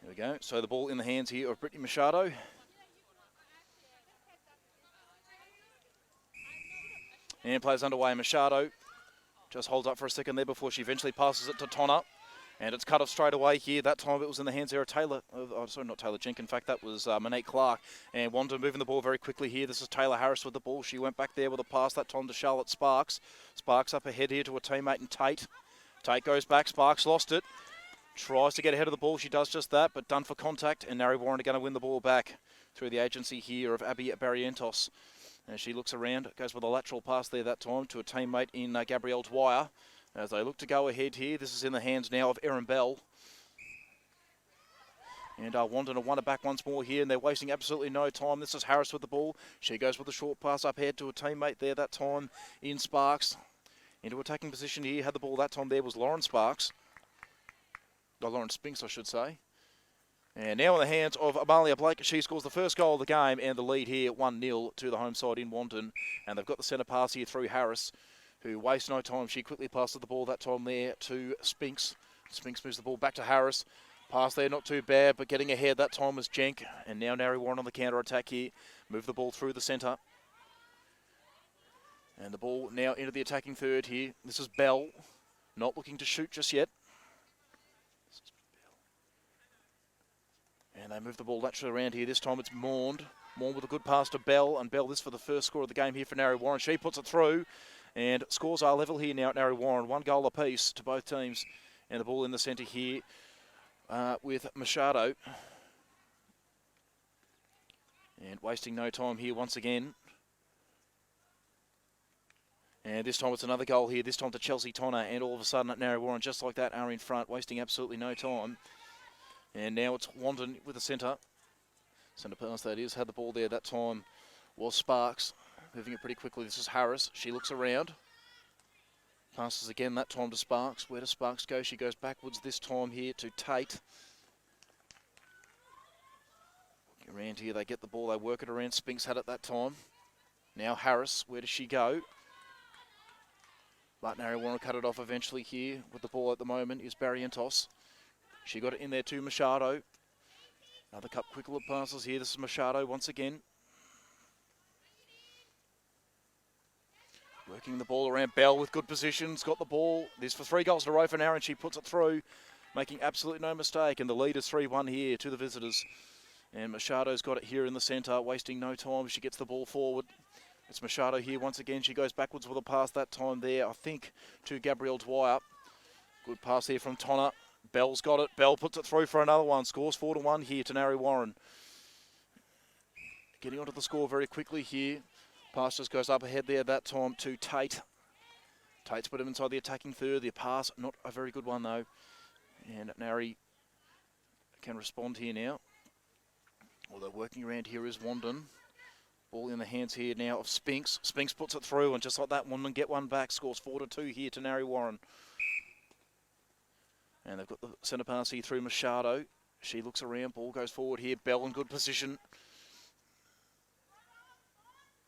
There we go. So the ball in the hands here of Brittany Machado. And plays underway. Machado just holds up for a second there before she eventually passes it to Tonna. And it's cut off straight away here. That time it was in the hands there of Taylor. Sorry, not Taylor Jenk. In fact, that was Monique Clark. And Wandin moving the ball very quickly here. This is Taylor Harris with the ball. She went back there with a pass that time to Charlotte Sparks. Sparks up ahead here to a teammate in Tate. Tate goes back. Sparks lost it. Tries to get ahead of the ball. She does just that, but done for contact. And Narre Warren are going to win the ball back through the agency here of Abby Barrientos. As she looks around, goes with a lateral pass there that time to a teammate in Gabrielle Dwyer. As they look to go ahead here, this is in the hands now of Erin Bell. And Wandin have won it back once more here, and they're wasting absolutely no time. This is Harris with the ball. She goes with a short pass up ahead to a teammate there that time in Sparks. Into attacking position here, had the ball that time there was Lauren Sparks. Lauren Spinks, I should say. And now in the hands of Amalia Blake. She scores the first goal of the game and the lead here 1-0 to the home side in Wandin. And they've got the centre pass here through Harris, who wastes no time. She quickly passes the ball that time there to Spinks. Spinks moves the ball back to Harris. Pass there, not too bad, but getting ahead that time was Jenk. And now Narre Warren on the counter-attack here. Move the ball through the centre. And the ball now into the attacking third here. This is Bell, not looking to shoot just yet. And they move the ball laterally around here. This time it's Maund. Maund with a good pass to Bell. And Bell, this for the first score of the game here for Narre Warren. She puts it through. And scores are level here now at Narre Warren. 1 goal apiece to both teams. And the ball in the centre here with Machado. And wasting no time here once again. And this time it's another goal here. This time to Chelsea Tonner. And all of a sudden at Narre Warren, just like that, are in front. Wasting absolutely no time. And now it's Wandin with the centre. Centre pass that is. Had the ball there that time was Sparks. Moving it pretty quickly. This is Harris. She looks around. Passes again that time to Sparks. Where does Sparks go? She goes backwards this time here to Tate. Around here they get the ball. They work it around. Spinks had it that time. Now Harris. Where does she go? But Narre Warren cut it off eventually here. With the ball at the moment is Barrientos. She got it in there to Machado. Another quick little passes here. This is Machado once again. Working the ball around. Bell with good positions. Got the ball. This for 3 goals in a row for Narre, and she puts it through. Making absolutely no mistake. And the lead is 3-1 here to the visitors. And Machado's got it here in the centre. Wasting no time. She gets the ball forward. It's Machado here once again. She goes backwards with a pass that time there, I think, to Gabrielle Dwyer. Good pass here from Tonner. Bell's got it. Bell puts it through for another one. Scores 4-1 here to Narre Warren. Getting onto the score very quickly here. Pass just goes up ahead there that time to Tate. Tate's put him inside the attacking third. The pass, not a very good one though. And Narre can respond here now. Although working around here is Wandin. Ball in the hands here now of Spinks. Spinks puts it through, and just like that, Wandin get one back. Scores 4-2 here to Narre Warren. And they've got the centre pass here through Machado. She looks around. Ball goes forward here. Bell in good position.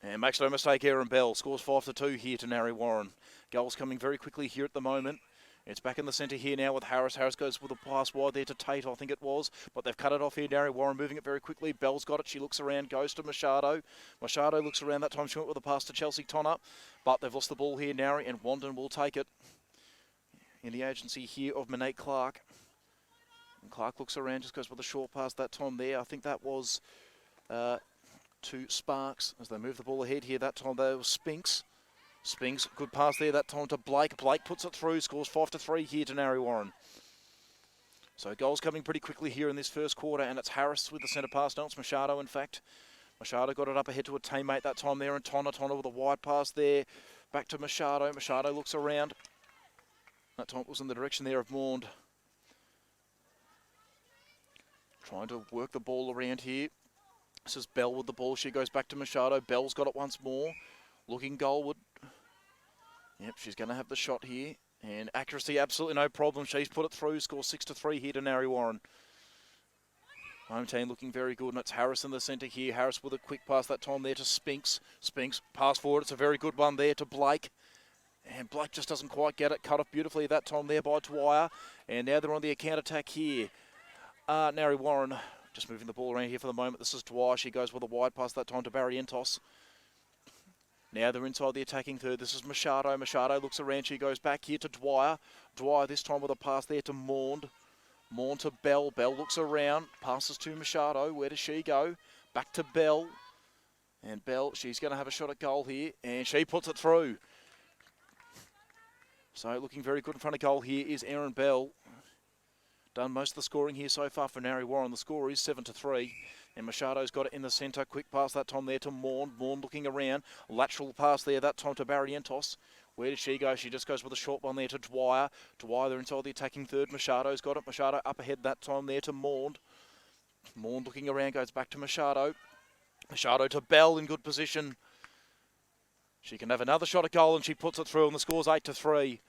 And makes no mistake, Erin Bell scores 5-2 here to Narre Warren. Goals coming very quickly here at the moment. It's back in the centre here now with Harris. Harris goes with a pass wide there to Tate, I think it was. But they've cut it off here. Narre Warren moving it very quickly. Bell's got it. She looks around, goes to Machado. Machado looks around. That time she went with a pass to Chelsea Tonner. But they've lost the ball here, Narre, and Wandin will take it. In the agency here of Monique Clark. And Clark looks around, just goes with a short pass that time there. I think that was to Sparks as they move the ball ahead here. That time there was Spinks. Spinks, good pass there that time to Blake. Blake puts it through, scores 5-3 here to Narre Warren. So goals coming pretty quickly here in this first quarter, and it's Harris with the centre pass. No, it's Machado in fact. Machado got it up ahead to a teammate that time there, and Tonner with a wide pass there. Back to Machado. Machado looks around. That time it was in the direction there of Maund. Trying to work the ball around here. This is Bell with the ball. She goes back to Machado. Bell's got it once more. Looking goalward. Yep, she's going to have the shot here. And accuracy, absolutely no problem. She's put it through. Scores 6-3 here to Narre Warren. Home team looking very good. And it's Harris in the centre here. Harris with a quick pass that time there to Spinks. Spinks pass forward. It's a very good one there to Blake. And Blake just doesn't quite get it. Cut off beautifully that time there by Dwyer. And now they're on the counter attack here. Narre Warren just moving the ball around here for the moment. This is Dwyer. She goes with a wide pass that time to Barrientos. Now they're inside the attacking third. This is Machado. Machado looks around. She goes back here to Dwyer. Dwyer this time with a pass there to Maund. Maund to Bell. Bell looks around. Passes to Machado. Where does she go? Back to Bell. And Bell, she's going to have a shot at goal here. And she puts it through. So looking very good in front of goal here is Erin Bell. Done most of the scoring here so far for Narre Warren. The score is 7-3. And Machado's got it in the centre. Quick pass that time there to Maund. Maund looking around. Lateral pass there that time to Barrientos. Where does she go? She just goes with a short one there to Dwyer. Dwyer, they're inside the attacking third. Machado's got it. Machado up ahead that time there to Maund. Maund looking around, goes back to Machado. Machado to Bell in good position. She can have another shot at goal and she puts it through and the score's 8-3.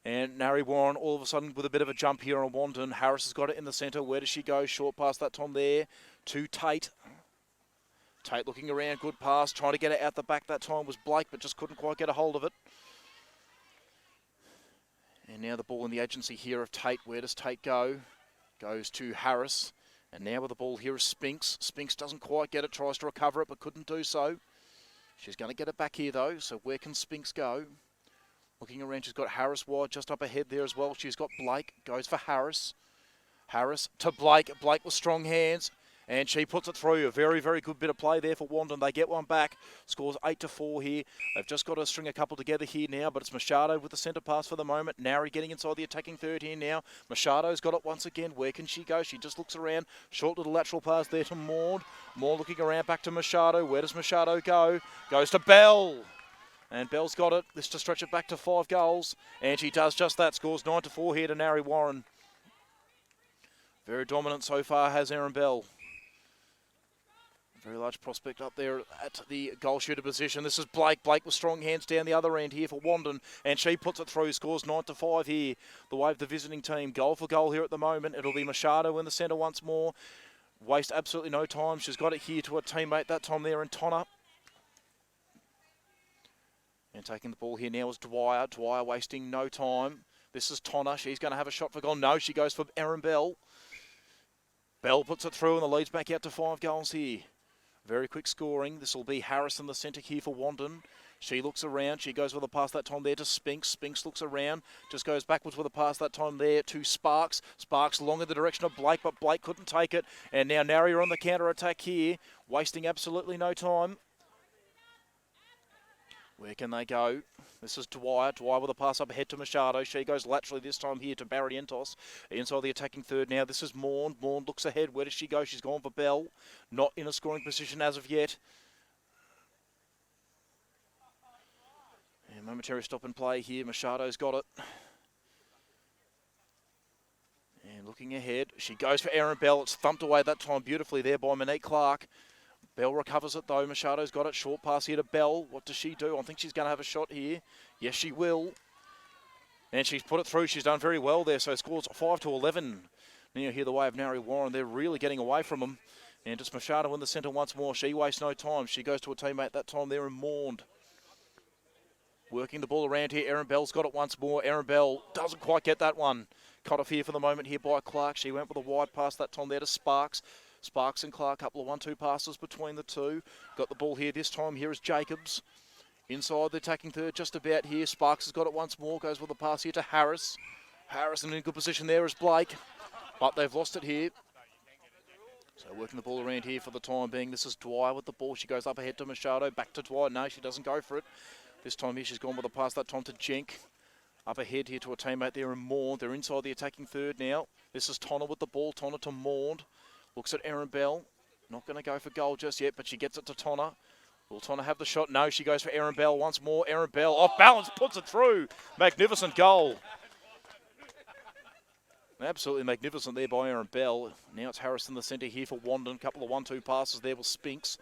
And Narre Warren all of a sudden with a bit of a jump here on Wandin. Harris has got it in the centre. Where does she go? Short pass that time there to Tate. Tate looking around, good pass. Trying to get it out the back that time was Blake, but just couldn't quite get a hold of it. And now the ball in the agency here of Tate. Where does Tate go? Goes to Harris. And now with the ball here is Spinks. Spinks doesn't quite get it, tries to recover it, but couldn't do so. She's going to get it back here though, so where can Spinks go? Looking around, she's got Harris wide just up ahead there as well. She's got Blake, goes for Harris. Harris to Blake. Blake with strong hands, and she puts it through. A very, very good bit of play there for Wandin. They get one back. Scores 8-4 here. They've just got to string a couple together here now, but it's Machado with the centre pass for the moment. Narre getting inside the attacking third here now. Machado's got it once again. Where can she go? She just looks around. Short little lateral pass there to Maud. Maud looking around back to Machado. Where does Machado go? Goes to Bell. And Bell's got it. This to stretch it back to 5 goals. And she does just that. Scores 9-4 here to Narre Warren. Very dominant so far has Erin Bell. Very large prospect up there at the goal shooter position. This is Blake. Blake with strong hands down the other end here for Wandin. And she puts it through. Scores 9-5 here. The way of the visiting team. Goal for goal here at the moment. It'll be Machado in the centre once more. Waste absolutely no time. She's got it here to her teammate that time there in Tonner. And taking the ball here now is Dwyer. Dwyer wasting no time. This is Tonner. She's going to have a shot for goal. No, she goes for Erin Bell. Bell puts it through and the lead's back out to 5 goals here. Very quick scoring. This will be Harris in the centre here for Wandin. She looks around. She goes with a pass that time there to Spinks. Spinks looks around. Just goes backwards with a pass that time there to Sparks. Sparks long in the direction of Blake, but Blake couldn't take it. And now Narre are on the counter-attack here. Wasting absolutely no time. Where can they go? This is Dwyer. Dwyer with a pass up ahead to Machado. She goes laterally this time here to Barrientos. Inside the attacking third now. This is Maund. Maund looks ahead. Where does she go? She's gone for Bell. Not in a scoring position as of yet. And momentary stop and play here. Machado's got it. And looking ahead. She goes for Erin Bell. It's thumped away that time beautifully there by Monique Clark. Bell recovers it though. Machado's got it. Short pass here to Bell. What does she do? I think she's going to have a shot here. Yes, she will. And she's put it through. She's done very well there. So scores 5-11. Now you hear the way of Narre Warren. They're really getting away from them. And just Machado in the centre once more. She wastes no time. She goes to a teammate that time there in Maund. Working the ball around here. Erin Bell's got it once more. Erin Bell doesn't quite get that one. Cut off here for the moment here by Clark. She went with a wide pass that time there to Sparks. Sparks and Clark, couple of 1-2 passes between the two. Got the ball here this time. Here is Jacobs. Inside the attacking third, just about here. Sparks has got it once more. Goes with a pass here to Harris. Harris in a good position there is Blake. But they've lost it here. So working the ball around here for the time being. This is Dwyer with the ball. She goes up ahead to Machado. Back to Dwyer. No, she doesn't go for it. This time here she's gone with a pass that time to Jenk. Up ahead here to a teammate there in Maund. They're inside the attacking third now. This is Tonner with the ball. Tonner to Maund. Looks at Erin Bell. Not going to go for goal just yet, but she gets it to Tonner. Will Tonner have the shot? No, she goes for Erin Bell once more. Erin Bell off balance, puts it through. Magnificent goal. Absolutely magnificent there by Erin Bell. Now it's Harris in the centre here for Wandin. Couple of 1-2 passes there with Spinks.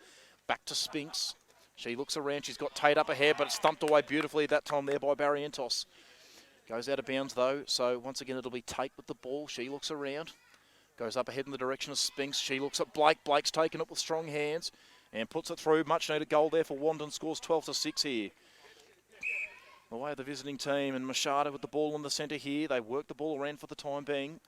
Back to Spinks. She looks around. She's got Tate up ahead, but it's thumped away beautifully that time there by Barrientos. Goes out of bounds though, so once again it'll be Tate with the ball. She looks around. Goes up ahead in the direction of Spinks. She looks at Blake. Blake's taken it with strong hands and puts it through. Much needed goal there for Wandin. Scores 12-6 here. The way of the visiting team and Machado with the ball in the centre here. They work the ball around for the time being.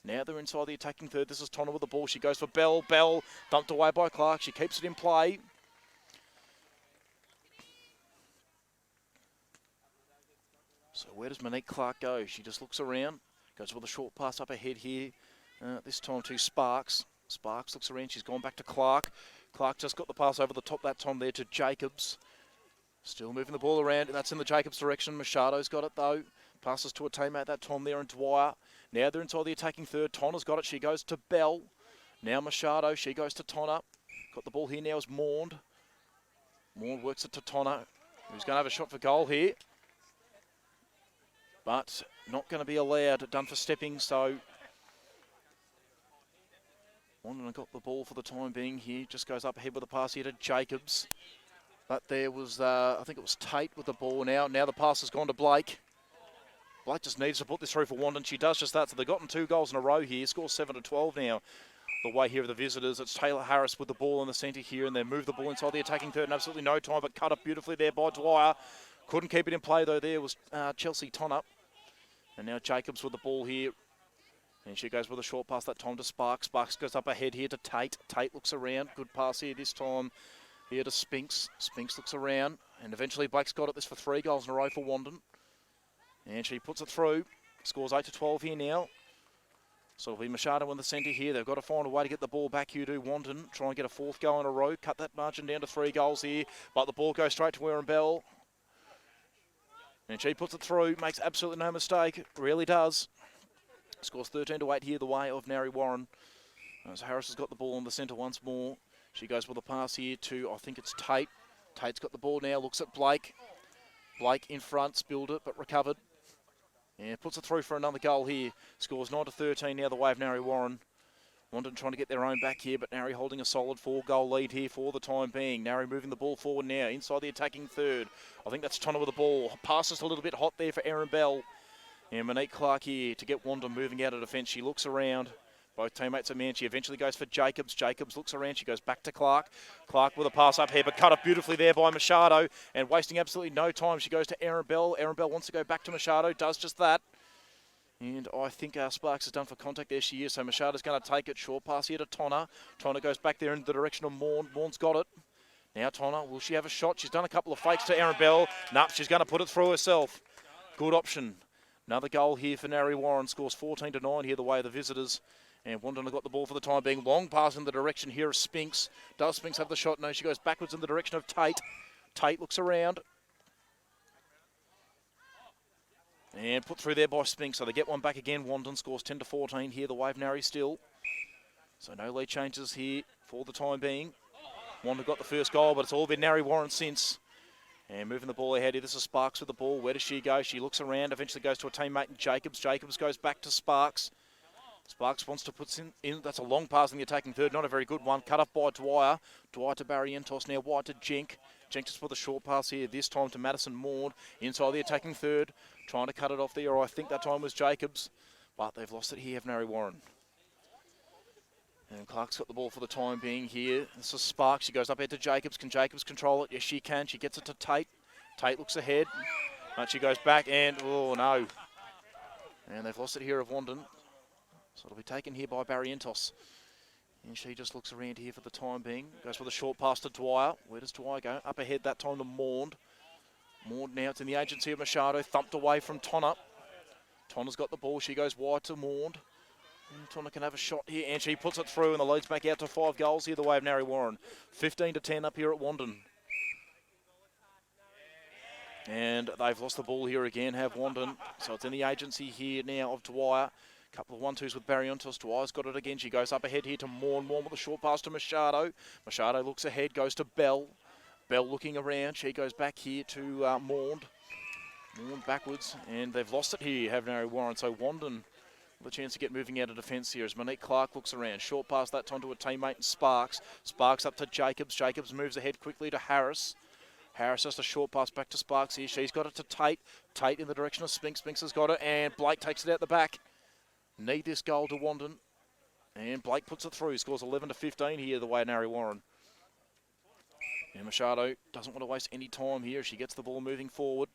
Now they're inside the attacking third. This is Tonna with the ball. She goes for Bell. Bell dumped away by Clark. She keeps it in play. So where does Monique Clark go? She just looks around. Goes with a short pass up ahead here. This time to Sparks. Sparks looks around. She's gone back to Clark. Clark just got the pass over the top that time there to Jacobs. Still moving the ball around. That's in the Jacobs direction. Machado's got it though. Passes to a teammate that time there and Dwyer. Now they're inside the attacking third. Tonna's got it. She goes to Bell. Now Machado. She goes to Tonna. Got the ball here now is Maund. Maund works it to Tonna, who's going to have a shot for goal here. But not going to be allowed. Done for stepping, so Wandin got the ball for the time being here. Just goes up ahead with a pass here to Jacobs. But there was, I think it was Tate with the ball now. Now the pass has gone to Blake. Blake just needs to put this through for Wandin. She does just that. So they've gotten 2 goals in a row here. Score 7-12 now. The way here of the visitors. It's Taylor Harris with the ball in the centre here. And they move the ball inside the attacking third in absolutely no time. But cut up beautifully there by Dwyer. Couldn't keep it in play though. There was Chelsea Tonna. And now Jacobs with the ball here. And she goes with a short pass that time to Sparks. Sparks goes up ahead here to Tate. Tate looks around. Good pass here this time. Here to Spinks. Spinks looks around. And eventually Blake's got it. This for 3 goals in a row for Wandin. And she puts it through. Scores 8-12 here now. So it'll be Machado in the centre here. They've got to find a way to get the ball back here to Wandin. Try and get a 4th goal in a row. Cut that margin down to 3 goals here. But the ball goes straight to Aaron Bell. And she puts it through. Makes absolutely no mistake. Really does. Scores 13-8 here the way of Narre Warren. As Harris has got the ball in the centre once more. She goes with a pass here to, I think it's Tate. Tate's got the ball now, looks at Blake. Blake in front, spilled it, but recovered. And puts it through for another goal here. Scores 9-13 now the way of Narre Warren. Wandin trying to get their own back here, but Narre holding a solid 4-goal lead here for the time being. Narre moving the ball forward now, inside the attacking third. I think that's Tonna with the ball. Passes a little bit hot there for Aaron Bell. And Monique Clark here to get Wandin moving out of defence. She looks around. Both teammates are man. She eventually goes for Jacobs. Jacobs looks around. She goes back to Clark. Clark with a pass up here, but cut up beautifully there by Machado. And wasting absolutely no time, she goes to Aaron Bell. Aaron Bell wants to go back to Machado. Does just that. And I think Sparks has done for contact. There she is. So Machado's going to take it. Short pass here to Tonna. Tonna goes back there in the direction of Maund. Maund's got it. Now Tonna, will she have a shot? She's done a couple of fakes to Aaron Bell. Nope, she's going to put it through herself. Good option. Another goal here for Narre Warren. Scores 14-9 here the way of the visitors. And Wandin got the ball for the time being. Long pass in the direction here of Spinks. Does Spinks have the shot? No, she goes backwards in the direction of Tate. Tate looks around. And put through there by Spinks. So they get one back again. Wandin scores 10-14 here the way of Narre still. So no lead changes here for the time being. Wandin got the first goal, but it's all been Narre Warren since. And moving the ball ahead here. This is Sparks with the ball. Where does she go? She looks around. Eventually goes to a teammate in Jacobs. Jacobs goes back to Sparks. Sparks wants to put in. That's a long pass in the attacking third. Not a very good one. Cut off by Dwyer. Dwyer to Barrientos. Now wide to Jenk. Jenk just for the short pass here. This time to Madison Maund. Inside the attacking third. Trying to cut it off there. I think that time was Jacobs. But they've lost it here of Narre Warren. And Clark's got the ball for the time being here. This is Sparks. She goes up here to Jacobs. Can Jacobs control it? Yes, she can. She gets it to Tate. Tate looks ahead. But she goes back and, oh no. And they've lost it here of Wandin. So it'll be taken here by Barrientos. And she just looks around here for the time being. Goes with a short pass to Dwyer. Where does Dwyer go? Up ahead that time to Maund. Maund now, it's in the agency of Machado. Thumped away from Tonna. Tonna's got the ball. She goes wide to Maund. And Tonna can have a shot here. And she puts it through. And the lead's back out to 5 goals here the way of Narre Warren. 15-10 up here at Wandin. And they've lost the ball here again, have Wandin. So it's in the agency here now of Dwyer. Couple of 1-2s with Barrientos. Dwyer's got it again. She goes up ahead here to Maund. Maund with a short pass to Machado. Machado looks ahead, goes to Bell. Bell looking around. She goes back here to Maund. Maund backwards. And they've lost it here, have Narre Warren. So Wandin with a chance to get moving out of defence here as Monique Clark looks around. Short pass that time to a teammate in Sparks. Sparks up to Jacobs. Jacobs moves ahead quickly to Harris. Harris just a short pass back to Sparks here. She's got it to Tate. Tate in the direction of Spinks. Spinks has got it. And Blake takes it out the back. Need this goal to Wandin. And Blake puts it through. Scores 11-15 here the way of Narre Warren. And Machado doesn't want to waste any time here. She gets the ball moving forward.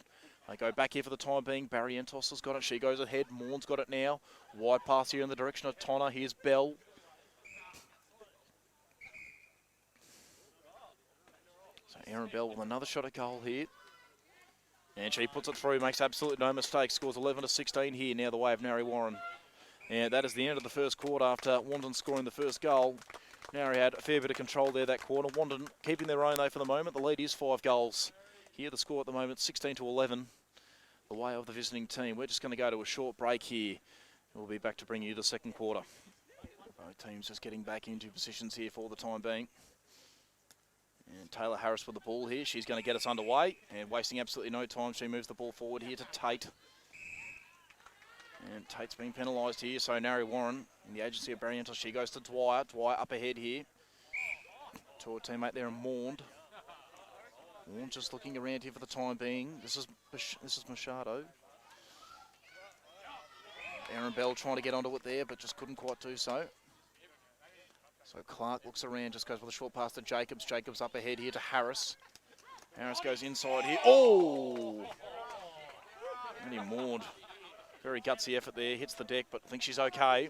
They go back here for the time being. Barrientos has got it. She goes ahead. Morn's got it now. Wide pass here in the direction of Tonner. Here's Bell. So Aaron Bell with another shot at goal here. And she puts it through, makes absolutely no mistake. Scores 11-16 here, now the way of Narre Warren. And that is the end of the first quarter after Wandin scoring the first goal. Narre had a fair bit of control there that quarter. Wandin keeping their own though for the moment. The lead is 5 goals. Here the score at the moment, 16-11. The way of the visiting team. We're just going to go to a short break here. We'll be back to bring you the second quarter. Both teams just getting back into positions here for the time being. And Taylor Harris with the ball here. She's going to get us underway. And wasting absolutely no time, she moves the ball forward here to Tate. And Tate's being penalised here. So Narre Warren in the agency of Barrientos. She goes to Dwyer. Dwyer up ahead here. To her teammate there, Maund. Maund just looking around here for the time being. This is Machado. Aaron Bell trying to get onto it there, but just couldn't quite do so. So Clark looks around, just goes with a short pass to Jacobs. Jacobs up ahead here to Harris. Harris goes inside here. Oh! Really Maud. Very gutsy effort there. Hits the deck, but I think she's okay.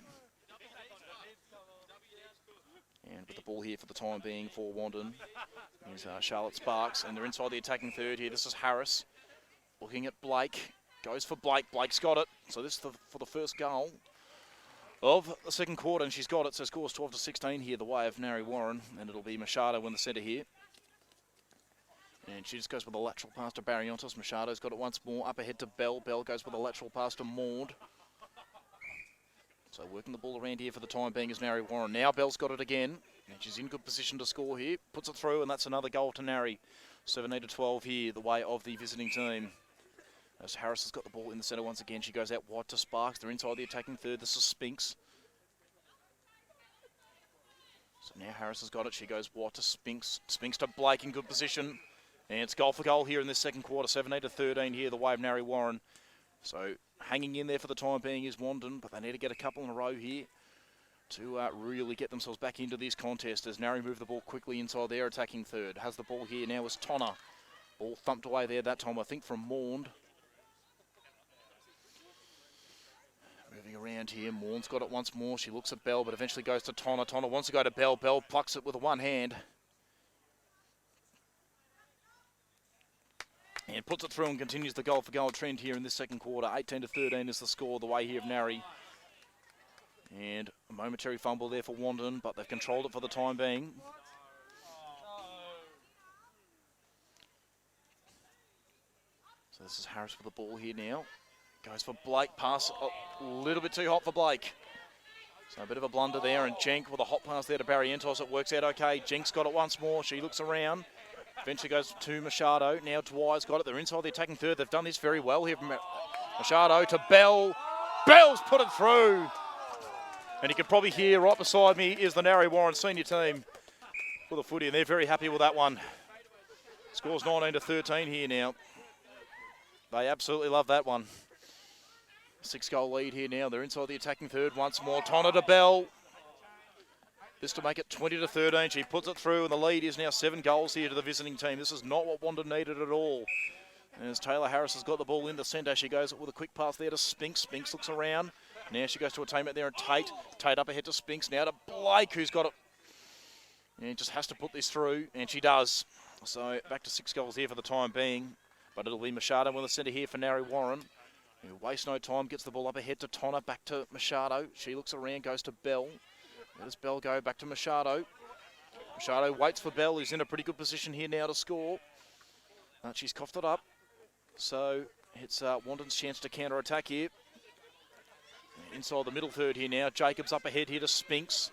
And with the ball here for the time being for Wandin is Charlotte Sparks. And they're inside the attacking third here. This is Harris. Looking at Blake. Goes for Blake. Blake's got it. So this is for the first goal of the second quarter, and she's got it. So scores 12-16 here, the way of Narre Warren, and it'll be Machado in the centre here. And she just goes with a lateral pass to Barrientos. Machado's got it once more, up ahead to Bell. Bell goes with a lateral pass to Maud. So working the ball around here for the time being is Narre Warren. Now Bell's got it again, and she's in good position to score here. Puts it through, and that's another goal to Narre. 17-12 here, the way of the visiting team. As Harris has got the ball in the centre once again. She goes out wide to Sparks. They're inside the attacking third. This is Spinks. So now Harris has got it. She goes wide to Spinks. Spinks to Blake in good position. And it's goal for goal here in this second quarter. 17-13 here, the way of Narre Warren. So hanging in there for the time being is Wandin, but they need to get a couple in a row here to really get themselves back into this contest as Narre move the ball quickly inside their attacking third. Has the ball here now is Tonner. Ball thumped away there that time, I think, from Maund. Moving around here, Maund's got it once more. She looks at Bell, but eventually goes to Tonner. Tonner wants to go to Bell. Bell plucks it with one hand. And puts it through and continues the goal-for-goal trend here in this second quarter. 18-13 is the score, the way here of Narre. And a momentary fumble there for Wandin, but they've controlled it for the time being. So this is Harris with the ball here now. Goes for Blake, pass a little bit too hot for Blake. So a bit of a blunder there, and Jenk with a hot pass there to Barrientos. It works out okay. Jenk's got it once more. She looks around. Eventually goes to Machado. Now Dwyer's got it. They're inside the attacking third. They've done this very well here from Machado to Bell. Bell's put it through. And you can probably hear right beside me is the Narre Warren senior team with a footy, and they're very happy with that one. Scores 19-13 here now. They absolutely love that one. 6-goal lead here now. They're inside the attacking third once more. Tonner to Bell. This to make it 20-13. She puts it through, and the lead is now 7 goals here to the visiting team. This is not what Wandin needed at all. And as Taylor Harris has got the ball in the centre, she goes with a quick pass there to Spinks. Spinks looks around. Now she goes to a teammate there and Tate. Tate up ahead to Spinks. Now to Blake, who's got it. And just has to put this through, and she does. So back to 6 goals here for the time being. But it'll be Machado in the centre here for Narre Warren, who wastes no time, gets the ball up ahead to Tonner, back to Machado. She looks around, goes to Bell. Where does Bell go? Back to Machado. Machado waits for Bell, who's in a pretty good position here now to score. She's coughed it up. So it's Wandin's chance to counter-attack here. Inside the middle third here now. Jacobs up ahead here to Spinks.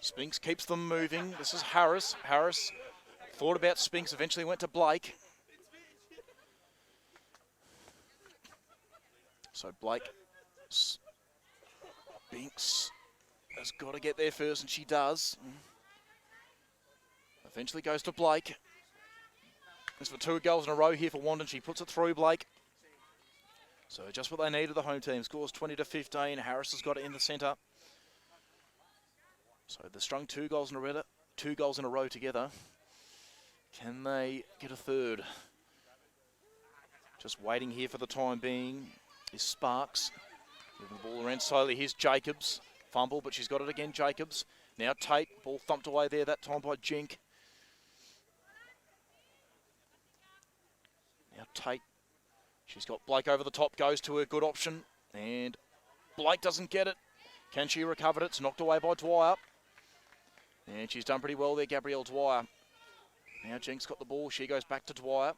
Spinks keeps them moving. This is Harris. Harris thought about Spinks, eventually went to Blake. So Blake, Spinks has got to get there first, and she does. Eventually goes to Blake. It's for 2 goals in a row here for Wandin. She puts it through Blake. So just what they need of the home team. Scores 20-15. Harris has got it in the centre. So they've strung 2 goals in a row together. Can they get a third? Just waiting here for the time being is Sparks. Moving the ball around slowly. Here's Jacobs. Fumble, but she's got it again, Jacobs. Now Tate. Ball thumped away there that time by Jink. Now Tate. She's got Blake over the top. Goes to her. Good option. And Blake doesn't get it. Can she recover it? It's knocked away by Dwyer. And she's done pretty well there, Gabrielle Dwyer. Now Jink's got the ball. She goes back to Dwyer.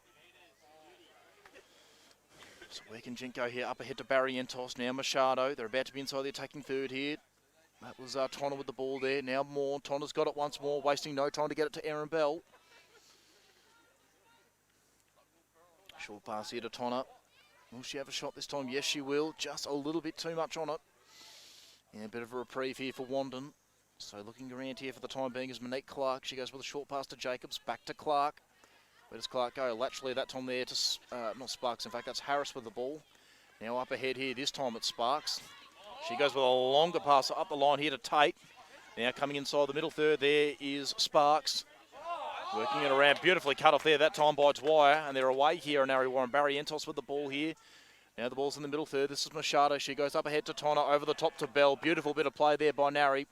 So where can Jink go here? Up ahead to Barrientos. Now Machado. They're about to be inside the attacking third here. That was Tonna with the ball there. Now Morn. Tonna's got it once more, wasting no time to get it to Erin Bell. Short pass here to Tonna. Will she have a shot this time? Yes, she will. Just a little bit too much on it. Yeah, a bit of a reprieve here for Wandin. So looking around here for the time being is Monique Clark. She goes with a short pass to Jacobs. Back to Clark. Where does Clark go? Latchley that time there to, not Sparks, in fact, that's Harris with the ball. Now up ahead here, this time it's Sparks. She goes with a longer pass up the line here to Tate. Now coming inside the middle third, there is Sparks. Working it around, beautifully cut off there that time by Dwyer. And they're away here on Narre Warren. Barrientos with the ball here. Now the ball's in the middle third. This is Machado. She goes up ahead to Tonna, over the top to Bell. Beautiful bit of play there by Narre.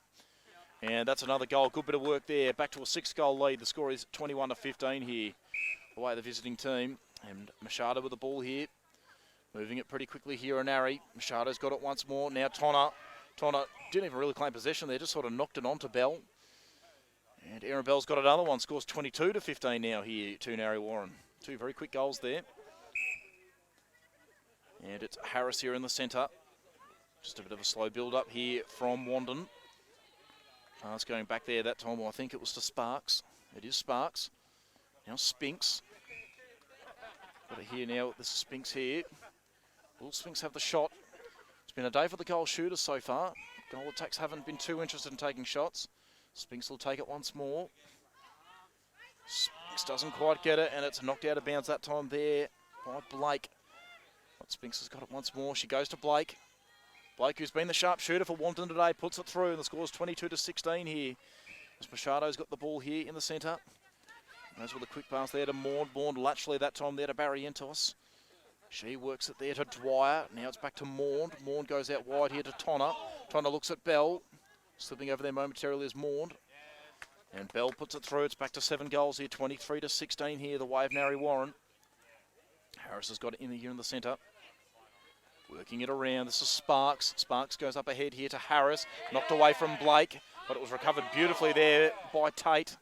And that's another goal. Good bit of work there. Back to a 6-goal lead. The score is 21-15 here. Away the visiting team. And Machado with the ball here. Moving it pretty quickly here on Narre. Machado's got it once more. Now Tonna. Tonna didn't even really claim possession there. Just sort of knocked it onto Bell. And Erin Bell's got another one. Scores 22-15 now here to Narre Warren. Two very quick goals there. And it's Harris here in the centre. Just a bit of a slow build-up here from Wandin. Pass going back there that time. Well, I think it was to Sparks. It is Sparks. Now Spinks. Got it here now. This is Spinks here. Will Spinks have the shot? It's been a day for the goal shooters so far. Goal attacks haven't been too interested in taking shots. Spinks will take it once more. Spinks doesn't quite get it, and it's knocked out of bounds that time there by Blake. But Spinks has got it once more. She goes to Blake. Blake, who's been the sharpshooter for Wandin today, puts it through, and the score's 22-16 here. As Machado's got the ball here in the centre. Goes with a quick pass there to Maud. Maud Latchley that time there to Barrientos. She works it there to Dwyer. Now it's back to Maud. Maud goes out wide here to Tonna. Tonna looks at Bell. Slipping over there momentarily is Maud. And Bell puts it through. It's back to 7 goals here. 23-16 here, the way of Narre Warren. Harris has got it in the here in the centre. Working it around. This is Sparks. Sparks goes up ahead here to Harris. Knocked away from Blake, but it was recovered beautifully there by Tate.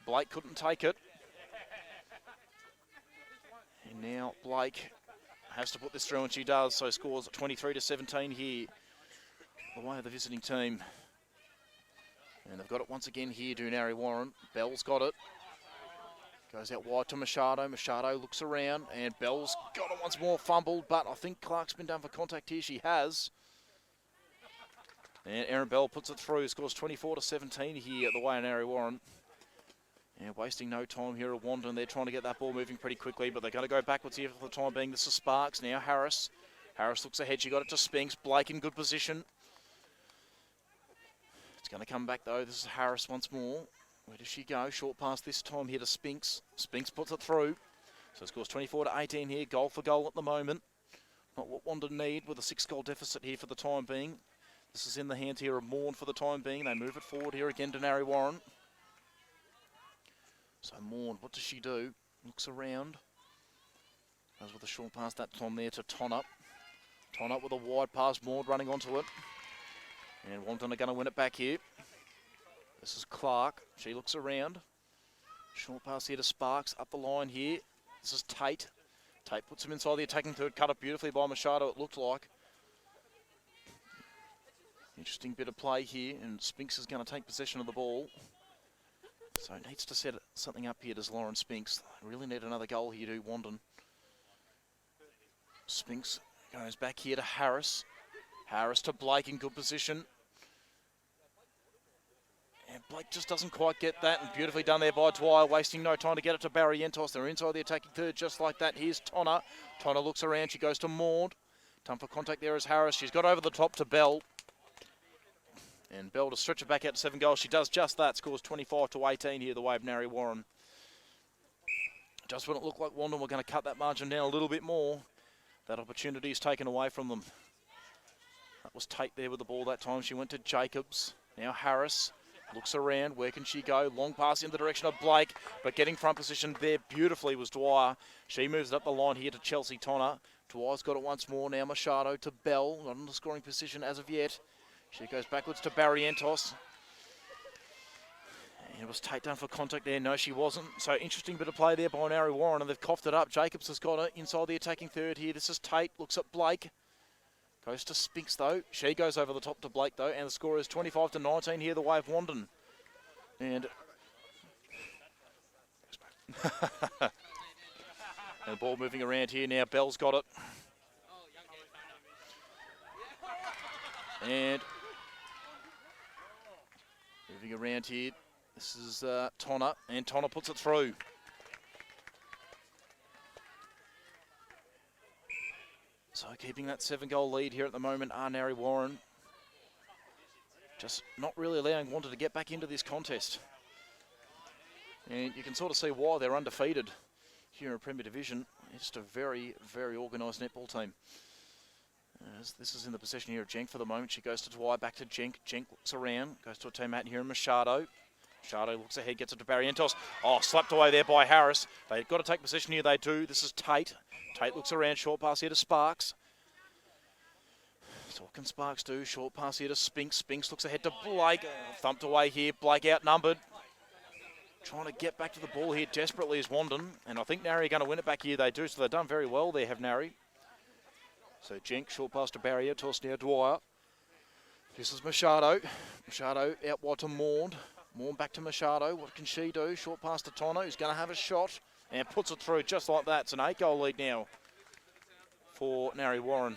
Blake couldn't take it. And now Blake has to put this through, and she does. So scores 23-17 here. The way of the visiting team. And they've got it once again here to Narre Warren. Bell's got it. Goes out wide to Machado. Machado looks around, and Bell's got it once more, fumbled, but I think Clark's been done for contact here. She has. And Erin Bell puts it through, scores 24-17 here at the way of Narre Warren. And wasting no time here at Wandin. They're trying to get that ball moving pretty quickly, but they're going to go backwards here for the time being. This is Sparks, now Harris. Harris looks ahead, she got it to Spinks. Blake in good position. It's going to come back though. This is Harris once more. Where does she go? Short pass this time here to Spinks. Spinks puts it through. So it scores 24-18 here. Goal for goal at the moment. Not what Wandin need with a 6-goal deficit here for the time being. This is in the hands here of Morn for the time being. They move it forward here again to Narre Warren. So Morn, what does she do? Looks around. Goes with a short pass that time there to Tonna. Tonna with a wide pass. Morn running onto it. And Wandin are going to win it back here. This is Clark. She looks around. Short pass here to Sparks. Up the line here. This is Tate. Tate puts him inside the attacking third. Cut up beautifully by Machado, it looked like. Interesting bit of play here. And Spinks is going to take possession of the ball. So it needs to set something up here, does Lauren Spinks. Really need another goal here to Wandin. Spinks goes back here to Harris. Harris to Blake in good position. And Blake just doesn't quite get that, and beautifully done there by Dwyer, wasting no time to get it to Barrientos. They're inside the attacking third just like that. Here's Tonna. Tonna looks around, she goes to Maud. Time for contact there is Harris. She's got over the top to Bell. And Bell to stretch it back out to 7 goals. She does just that, scores 25-18 here, the way of Narre Warren. Just when it looked like Wandin were going to cut that margin down a little bit more, that opportunity is taken away from them. That was Tate there with the ball that time. She went to Jacobs. Now Harris looks around. Where can she go? Long pass in the direction of Blake, but getting front position there beautifully was Dwyer. She moves it up the line here to Chelsea Tonner. Dwyer's got it once more. Now Machado to Bell. Not in the scoring position as of yet. She goes backwards to Barrientos. And it was Tate done for contact there. No, she wasn't. So interesting bit of play there by Narre Warren, and they've coughed it up. Jacobs has got it inside the attacking third here. This is Tate. Looks at Blake. Goes to Spinks though. She goes over the top to Blake though, and the score is 25-19 here, the way of Wandin. And and the ball moving around here now. Bell's got it. And moving around here. This is Tonner, and Tonner puts it through. So keeping that 7-goal lead here at the moment are Narre Warren. Just not really allowing Wandin to get back into this contest. And you can sort of see why they're undefeated here in Premier Division. It's just a very, very organised netball team. As this is in the possession here of Jenk for the moment. She goes to Dwyer, back to Jenk. Jenk looks around, goes to a teammate here in Machado. Machado looks ahead, gets it to Barrientos. Oh, slapped away there by Harris. They've got to take possession here, they do. This is Tate. Tate looks around, short pass here to Sparks. So what can Sparks do? Short pass here to Spinks. Spinks looks ahead to Blake. Thumped away here. Blake outnumbered. Trying to get back to the ball here desperately is Wandin. And I think Narre are going to win it back here. They do, so they've done very well there, have Narre. So Jenk, short pass to Barrier. Toss now Dwyer. This is Machado. Machado out wide to Maund. Maund back to Machado. What can she do? Short pass to Tonner, who's going to have a shot. And puts it through just like that. It's an 8-goal lead now for Narre Warren.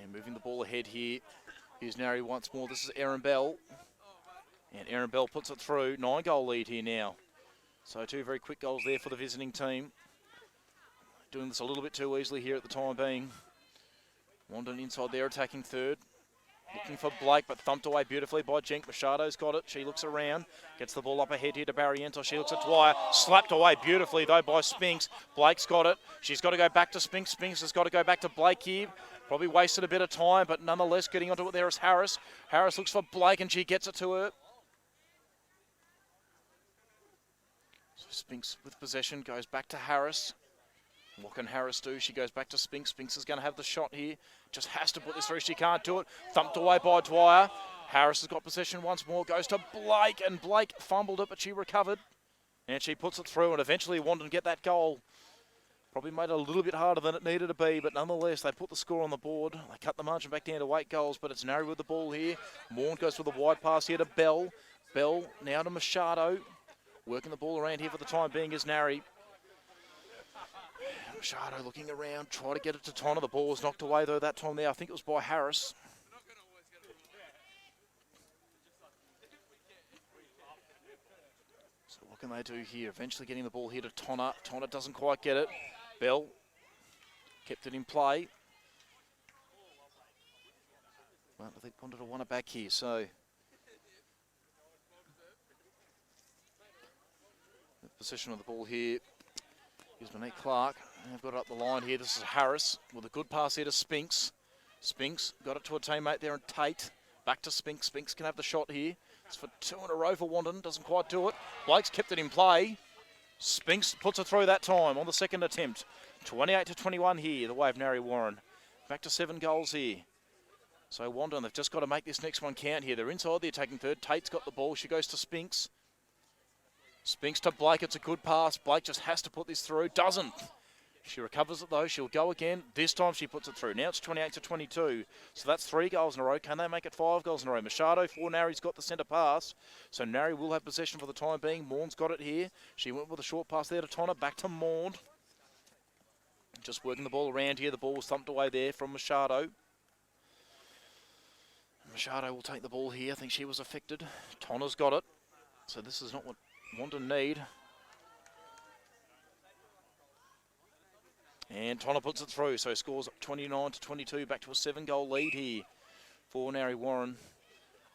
And moving the ball ahead here is Narre once more. This is Erin Bell. And Erin Bell puts it through. 9-goal lead here now. So 2 very quick goals there for the visiting team. Doing this a little bit too easily here at the time being. Wandin inside there, attacking third. Looking for Blake, but thumped away beautifully by Jenk. Machado's got it. She looks around. Gets the ball up ahead here to Barrientos. She looks at Dwyer. Slapped away beautifully, though, by Spinks. Blake's got it. She's got to go back to Spinks. Spinks has got to go back to Blake here. Probably wasted a bit of time, but nonetheless getting onto it there is Harris. Harris looks for Blake, and she gets it to her. So Spinks with possession goes back to Harris. What can Harris do? She goes back to Spinks. Spinks is going to have the shot here. Just has to put this through. She can't do it. Thumped away by Dwyer. Harris has got possession once more. Goes to Blake, and Blake fumbled it, but she recovered. And she puts it through, and eventually Wandin get that goal. Probably made it a little bit harder than it needed to be, but nonetheless, they put the score on the board. They cut the margin back down to 8 goals, but it's Narre with the ball here. Maund goes with a wide pass here to Bell. Bell now to Machado. Working the ball around here for the time being is Narre. Machado looking around, try to get it to Tonner. The ball was knocked away though that time there. I think it was by Harris. So what can they do here? Eventually getting the ball here to Tonner. Tonner doesn't quite get it. Bell kept it in play. Well, they wanted to want it back here, so the position of the ball here is Monique Clark. They've got it up the line here. This is Harris with a good pass here to Spinks. Spinks got it to a teammate there and Tate. Back to Spinks. Spinks can have the shot here. It's for 2 in a row for Wandin. Doesn't quite do it. Blake's kept it in play. Spinks puts it through that time on the second attempt. 28-21 here, the way of Narre Warren. Back to 7 goals here. So Wandin, they've just got to make this next one count here. They're inside the attacking third. Tate's got the ball. She goes to Spinks. Spinks to Blake. It's a good pass. Blake just has to put this through. Doesn't. She recovers it though. She'll go again. This time she puts it through. Now it's 28-22. So that's 3 goals in a row. Can they make it 5 goals in a row? Machado for Narre's got the centre pass. So Narre will have possession for the time being. Maund's got it here. She went with a short pass there to Tonner. Back to Maund. Just working the ball around here. The ball was thumped away there from Machado. Machado will take the ball here. I think she was affected. Tonner's got it. So this is not what Wandin need. And Tonner puts it through, so scores 29-22, back to a 7-goal lead here for Narre Warren.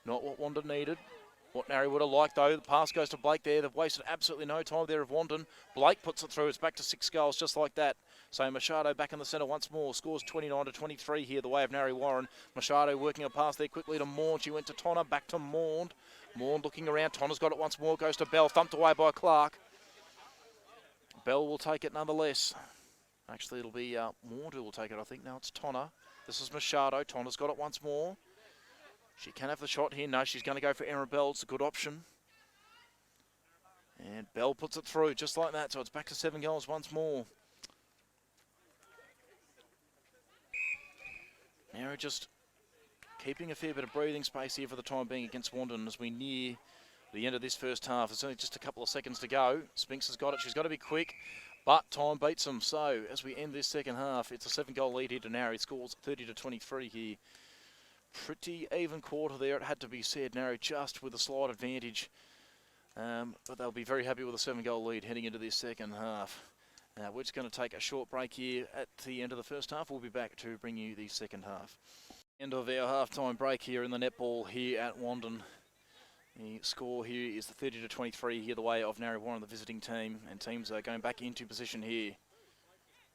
Not what Wandin needed. What Narre would have liked, though, the pass goes to Blake there. They've wasted absolutely no time there of Wandin. Blake puts it through. It's back to 6 goals just like that. So Machado back in the centre once more. Scores 29-23 here, the way of Narre Warren. Machado working a pass there quickly to Maund. She went to Tonner, back to Maund. Maund looking around. Tonner's got it once more. Goes to Bell. Thumped away by Clark. Bell will take it nonetheless. Actually, it'll be Maund who will take it, I think. Now it's Tonner. This is Machado. Tonner's got it once more. She can have the shot here. No, she's going to go for Erin Bell. It's a good option. And Bell puts it through just like that. So it's back to 7 goals once more. Narre just keeping a fair bit of breathing space here for the time being against Wandin as we near the end of this first half. There's only just a couple of seconds to go. Spinks has got it. She's got to be quick, but time beats them. So as we end this second half, it's a 7-goal lead here to Narre. It scores 30-23 here. Pretty even quarter there, it had to be said. Narre just with a slight advantage. But they'll be very happy with a 7-goal lead heading into this second half. We're just going to take a short break here at the end of the first half. We'll be back to bring you the second half. End of our half-time break here in the netball here at Wandin. The score here is the 30-23 here, the way of Narre Warren, the visiting team. And teams are going back into position here.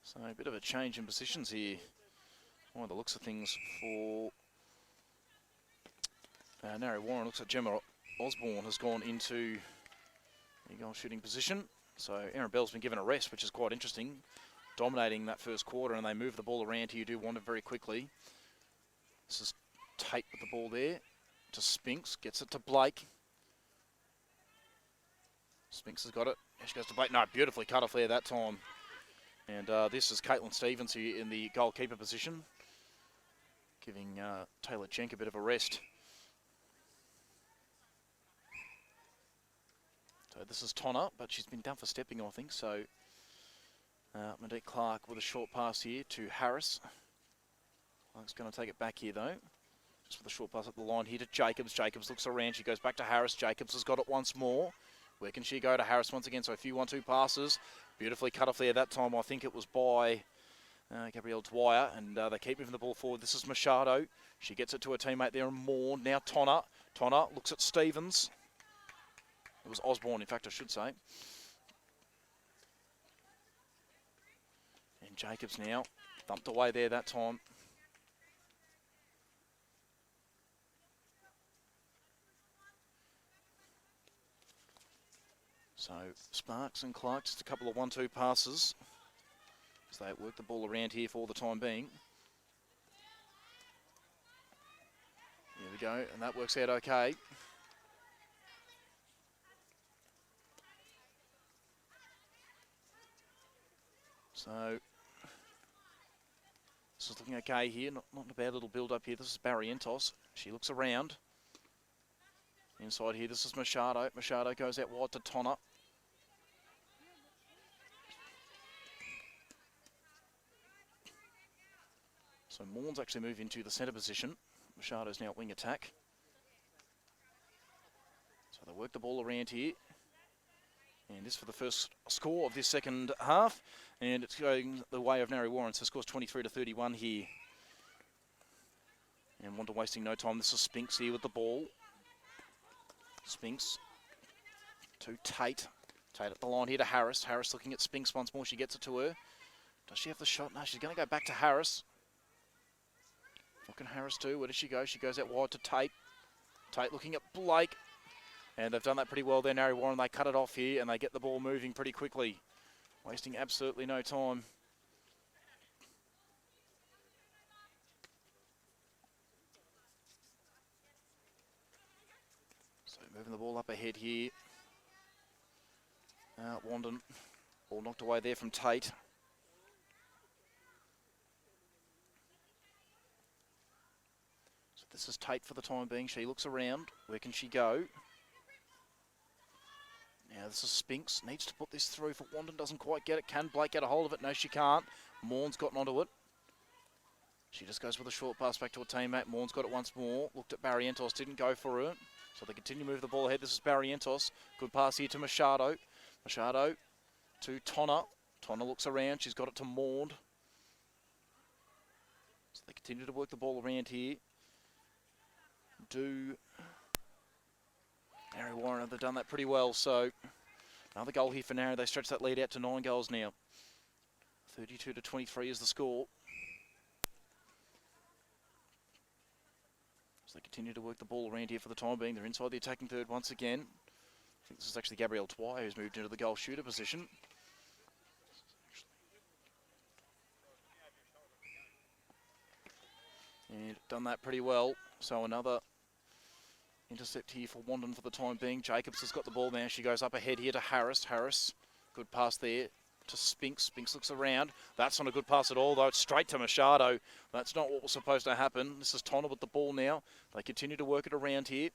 So a bit of a change in positions here. By the looks of things for Narre Warren. Looks like Gemma Osborne has gone into the goal shooting position. So Erin Bell's been given a rest, which is quite interesting. Dominating that first quarter, and they move the ball around here. You do want it very quickly. This is Tate with the ball there to Spinks. Gets it to Blake. Spinks has got it. She goes to Blake. No, beautifully cut off there that time. And this is Caitlin Stevens here in the goalkeeper position, giving Taylor Jenk a bit of a rest. So this is Tonner, but she's been done for stepping, I think. So Monique Clark with a short pass here to Harris. Clark's going to take it back here, though. Just with a short pass up the line here to Jacobs. Jacobs looks around. She goes back to Harris. Jacobs has got it once more. Where can she go to Harris once again? So a few 1-2 passes. Beautifully cut off there that time. I think it was by Gabrielle Dwyer. And they keep moving the ball forward. This is Machado. She gets it to her teammate there, Maund. Now Tonner. Tonner looks at Stevens. It was Osborne, in fact, I should say. And Jacobs now thumped away there that time. So Sparks and Clark, just a couple of 1-2 passes as they work the ball around here for the time being. Here we go, and that works out okay. So this is looking okay here, not a bad little build-up here. This is Barrientos. She looks around. Inside here, this is Machado. Machado goes out wide to Tonner. So Maund's actually moved into the centre position. Machado's now at wing attack. So they work the ball around here. And this for the first score of this second half. And it's going the way of Narre Warren. So scores 23-31 here. And Wandin wasting no time. This is Spinks here with the ball. Spinks to Tate. Tate at the line here to Harris. Harris looking at Spinks once more. She gets it to her. Does she have the shot? No, she's going to go back to Harris. What can Harris do? Where does she go? She goes out wide to Tate. Tate looking at Blake. And they've done that pretty well there, Narre Warren. They cut it off here and they get the ball moving pretty quickly. Wasting absolutely no time. So moving the ball up ahead here. Wandin. Ball knocked away there from Tate. So this is Tate for the time being. She looks around. Where can she go? Now this is Spinks, needs to put this through for Wandin, doesn't quite get it. Can Blake get a hold of it? No, she can't. Maund's gotten onto it. She just goes with a short pass back to her teammate. Maund's got it once more. Looked at Barrientos, didn't go for her. So they continue to move the ball ahead. This is Barrientos. Good pass here to Machado. Machado to Tonner. Tonner looks around, she's got it to Maund. So they continue to work the ball around here. Do Narre Warren, they've done that pretty well. So another goal here for Narre. They stretch that lead out to 9 goals now. 32-23 is the score. As they continue to work the ball around here for the time being. They're inside the attacking third once again. I think this is actually Gabrielle Dwyer who's moved into the goal shooter position. And done that pretty well. So another intercept here for Wandin for the time being. Jacobs has got the ball now. She goes up ahead here to Harris. Harris, good pass there to Spinks. Spinks looks around. That's not a good pass at all, though. It's straight to Machado. That's not what was supposed to happen. This is Tonner with the ball now. They continue to work it around here.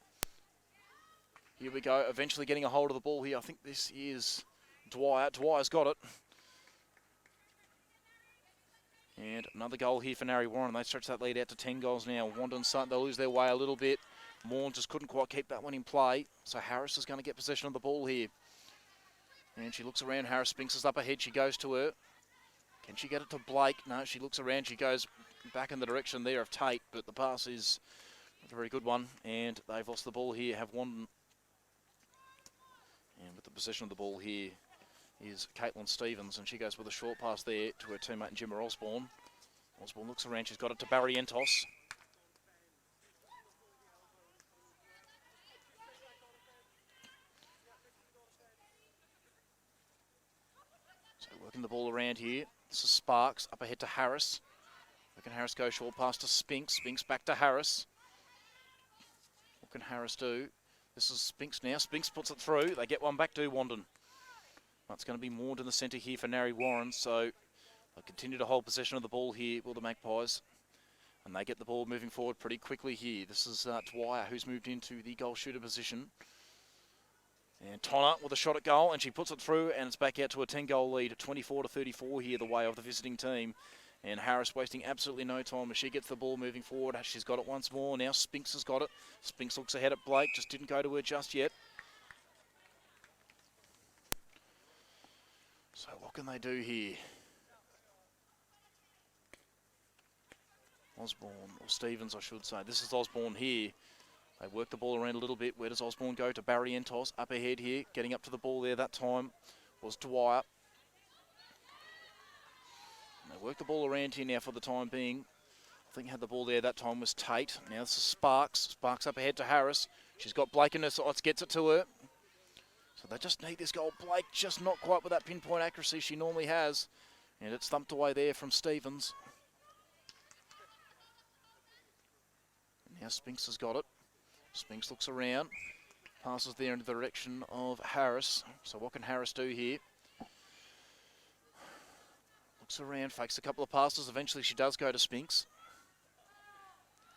Here we go. Eventually getting a hold of the ball here. I think this is Dwyer. Dwyer's got it. And another goal here for Narre Warren. They stretch that lead out to 10 goals now. Wandin starting to lose their way a little bit. Morn just couldn't quite keep that one in play. So Harris is going to get possession of the ball here. And she looks around. Harris Spinks is up ahead. She goes to her. Can she get it to Blake? No, she looks around. She goes back in the direction there of Tate. But the pass is a very good one. And they've lost the ball here. Have Wandin. And with the possession of the ball here is Caitlin Stevens, and she goes with a short pass there to her teammate Gemma Osborne. Osborne looks around, she's got it to Barrientos. So working the ball around here. This is Sparks, up ahead to Harris. Where can Harris go? Short pass to Spinks. Spinks back to Harris. What can Harris do? This is Spinks now. Spinks puts it through. They get one back to Wandin. That's going to be Maud in the centre here for Narre Warren. So they'll continue to hold possession of the ball here, will the Magpies. And they get the ball moving forward pretty quickly here. This is Dwyer, who's moved into the goal shooter position. And Tonner with a shot at goal, and she puts it through, and it's back out to a 10-goal lead at 24-34 here, the way of the visiting team. And Harris wasting absolutely no time as she gets the ball moving forward. She's got it once more. Now Spinks has got it. Spinks looks ahead at Blake, just didn't go to her just yet. So what can they do here? Osborne, or Stevens I should say. This is Osborne here. They work the ball around a little bit. Where does Osborne go? To Barrientos, up ahead here. Getting up to the ball there that time was Dwyer. And they work the ball around here now for the time being. I think had the ball there that time was Tate. Now this is Sparks. Sparks up ahead to Harris. She's got Blake in her sights, gets it to her. So they just need this goal. Blake just not quite with that pinpoint accuracy she normally has. And it's thumped away there from Stevens. And now Spinks has got it. Spinks looks around. Passes there in the direction of Harris. So what can Harris do here? Looks around, fakes a couple of passes. Eventually she does go to Spinks.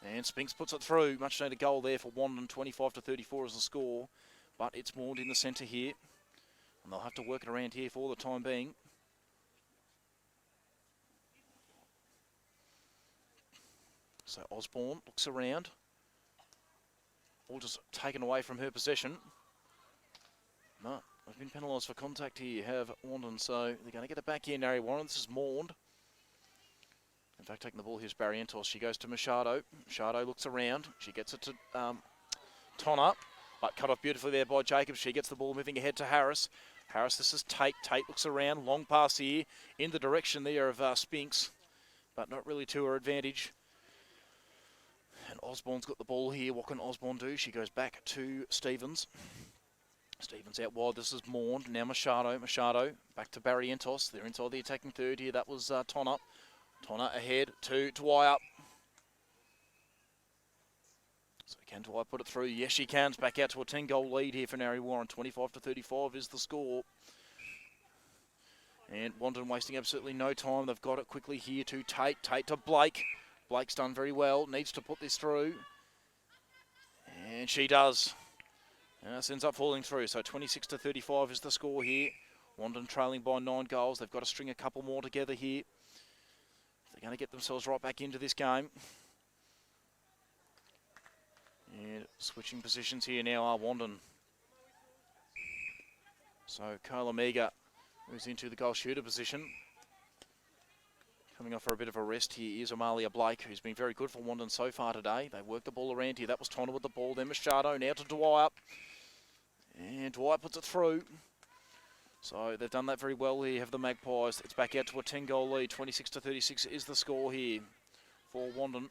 And Spinks puts it through. Much needed goal there for Wandin. 25-34 is the score. But it's Maud in the centre here. And they'll have to work it around here for the time being. So Osborne looks around. All just taken away from her possession. No, they've been penalised for contact here, have Wandin. So they're going to get it back here, Narre Warren. This is Maud. In fact, taking the ball here's Barrientos. She goes to Machado. Machado looks around. She gets it to Tonner. But cut off beautifully there by Jacobs. She gets the ball moving ahead to Harris. Harris, this is Tate. Tate looks around. Long pass here in the direction there of Spinks. But not really to her advantage. And Osborne's got the ball here. What can Osborne do? She goes back to Stevens. Stevens out wide. This is Maud. Now Machado. Machado back to Barrientos. They're inside the attacking third here. That was Tonner. Tonner ahead to Dwyer. So can Dwyer put it through? Yes, she can. It's back out to a 10-goal lead here for Narre Warren. 25-35 is the score. And Wandin wasting absolutely no time. They've got it quickly here to Tate. Tate to Blake. Blake's done very well. Needs to put this through. And she does. And this ends up falling through. So 26-35 is the score here. Wandin trailing by 9 goals. They've got to string a couple more together here. They're going to get themselves right back into this game. And switching positions here now are Wandin. So Kola Mega moves into the goal shooter position. Coming off for a bit of a rest here is Amalia Blake, who's been very good for Wandin so far today. They work the ball around here. That was Tonner with the ball. Then Machado now to Dwyer. And Dwight puts it through. So they've done that very well here, have the Magpies. It's back out to a 10-goal lead. 26-36 is the score here for Wandin.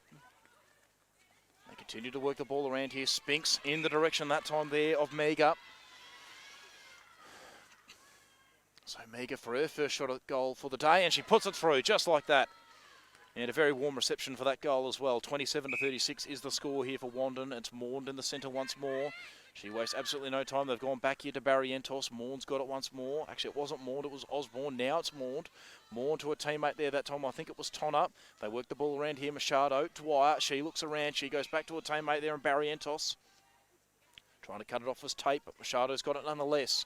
They continue to work the ball around here. Spinks in the direction that time there of Mega. So Mega for her first shot at goal for the day, and she puts it through just like that. And a very warm reception for that goal as well. 27-36 is the score here for Wandin. It's Maund in the centre once more. She wastes absolutely no time. They've gone back here to Barrientos. Maund's got it once more. Actually, it wasn't Maund, it was Osborne. Now it's Maund. Maund to a teammate there that time. I think it was Tonner. They work the ball around here. Machado, Dwyer. She looks around. She goes back to a teammate there in Barrientos. Trying to cut it off as tape, but Machado's got it nonetheless.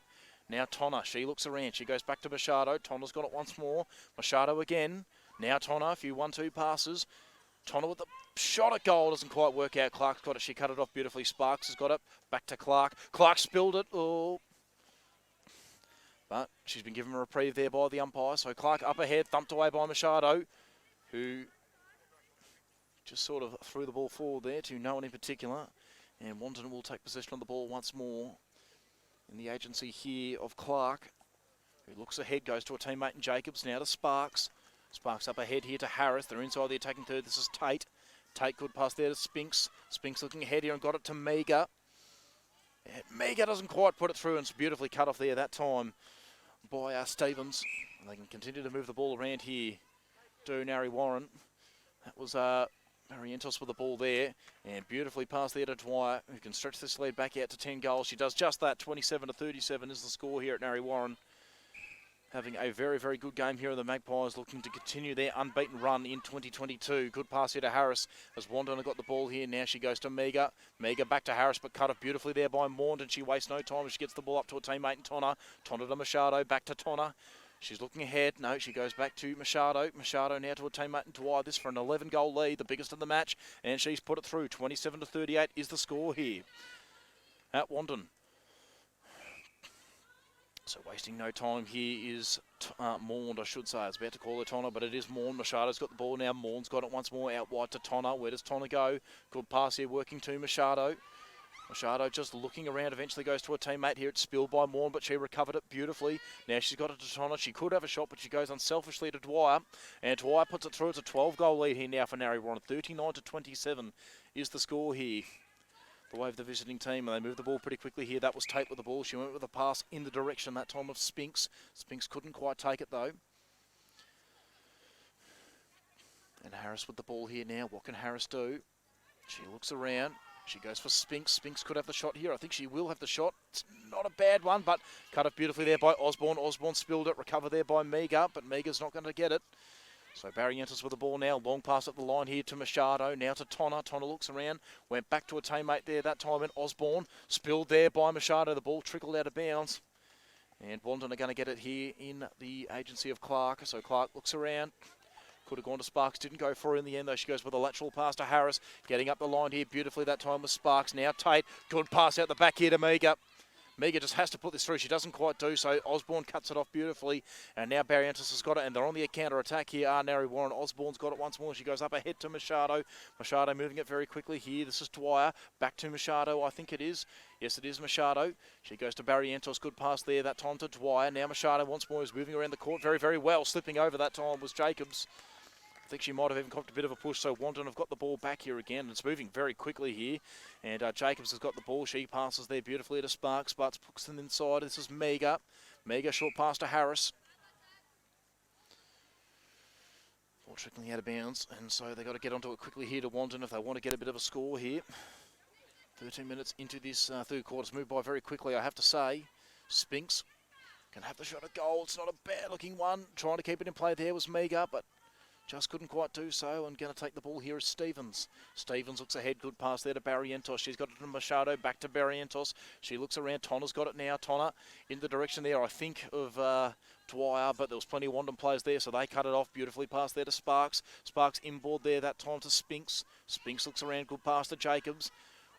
Now Tonner. She looks around. She goes back to Machado. Tonner's got it once more. Machado again. Now Tonner. A few 1-2 passes. Tonner with the shot at goal, doesn't quite work out. Clark's got it. She cut it off beautifully. Sparks has got it. Back to Clark. Clark spilled it. Oh. But she's been given a reprieve there by the umpire. So Clark up ahead, thumped away by Machado, who just sort of threw the ball forward there to no one in particular. And Wandin will take possession of the ball once more in the agency here of Clark, who looks ahead, goes to a teammate in Jacobs. Now to Sparks. Sparks up ahead here to Harris. They're inside the attacking third. This is Tate. Tate good pass there to Spinks. Spinks looking ahead here and got it to Mega. And Mega doesn't quite put it through, and it's beautifully cut off there that time by Stevens. And they can continue to move the ball around here to Narre Warren. That was Marientos with the ball there, and beautifully passed there to Dwyer, who can stretch this lead back out to 10 goals. She does just that. 27-37 is the score here at Narre Warren. Having a very, very good game here of the Magpies, looking to continue their unbeaten run in 2022. Good pass here to Harris as Wandin got the ball here. Now she goes to Mega. Mega back to Harris, but cut off beautifully there by Maund, and she wastes no time as she gets the ball up to a teammate in Tonner. Tonner to Machado, back to Tonner. She's looking ahead. No, she goes back to Machado. Machado now to a teammate in Dwyer. This for an 11-goal lead, the biggest of the match, and she's put it through. 27-38 is the score here at Wandin. So wasting no time here is Maund, I should say. I was about to call her Tonner, but it is Maund. Machado's got the ball now. Maund's got it once more out wide to Tonner. Where does Tonner go? Good pass here working to Machado. Machado just looking around, eventually goes to a teammate here. It's spilled by Maund, but she recovered it beautifully. Now she's got it to Tonner. She could have a shot, but she goes unselfishly to Dwyer. And Dwyer puts it through. It's a 12-goal lead here now for Narre Warren. 39-27 is the score here. The way of the visiting team, and they move the ball pretty quickly here. That was Tate with the ball. She went with a pass in the direction that time of Spinks. Spinks couldn't quite take it though. And Harris with the ball here now. What can Harris do? She looks around. She goes for Spinks. Spinks could have the shot here. I think she will have the shot. It's not a bad one, but cut off beautifully there by Osborne. Osborne spilled it. Recovered there by Mega, but Mega's not going to get it. So Barrientos with the ball now. Long pass up the line here to Machado. Now to Tonner. Tonner looks around. Went back to a teammate there that time in Osborne. Spilled there by Machado. The ball trickled out of bounds. And Wandin are going to get it here in the agency of Clark. So Clark looks around. Could have gone to Sparks. Didn't go for her in the end though. She goes with a lateral pass to Harris. Getting up the line here beautifully that time with Sparks. Now Tate. Good pass out the back here to Mega. Mega just has to put this through. She doesn't quite do so. Osborne cuts it off beautifully. And now Barrientos has got it. And they're on the counter-attack here. Narre Warren. Osborne's got it once more. She goes up ahead to Machado. Machado moving it very quickly here. This is Dwyer. Back to Machado, I think it is. Yes, it is Machado. She goes to Barrientos. Good pass there. That time to Dwyer. Now Machado once more is moving around the court very, very well. Slipping over that time was Jacobs. I think she might have even copped a bit of a push, so Wandin have got the ball back here again. It's moving very quickly here, and Jacobs has got the ball. She passes there beautifully to Sparks. Sparks puts them inside. This is Mega. Mega short pass to Harris. Ball trickling out of bounds, and so they've got to get onto it quickly here to Wandin if they want to get a bit of a score here. 13 minutes into this third quarter. It's moved by very quickly, I have to say. Spinks can have the shot at goal. It's not a bad-looking one. Trying to keep it in play there was Mega, but just couldn't quite do so, and going to take the ball here is Stevens. Stevens looks ahead, good pass there to Barrientos. She's got it to Machado, back to Barrientos. She looks around, Tonner's got it now. Tonner in the direction there, I think, of Dwyer, but there was plenty of Wandin players there, so they cut it off beautifully. Pass there to Sparks. Sparks inboard there, that time to Spinks. Spinks looks around, good pass to Jacobs.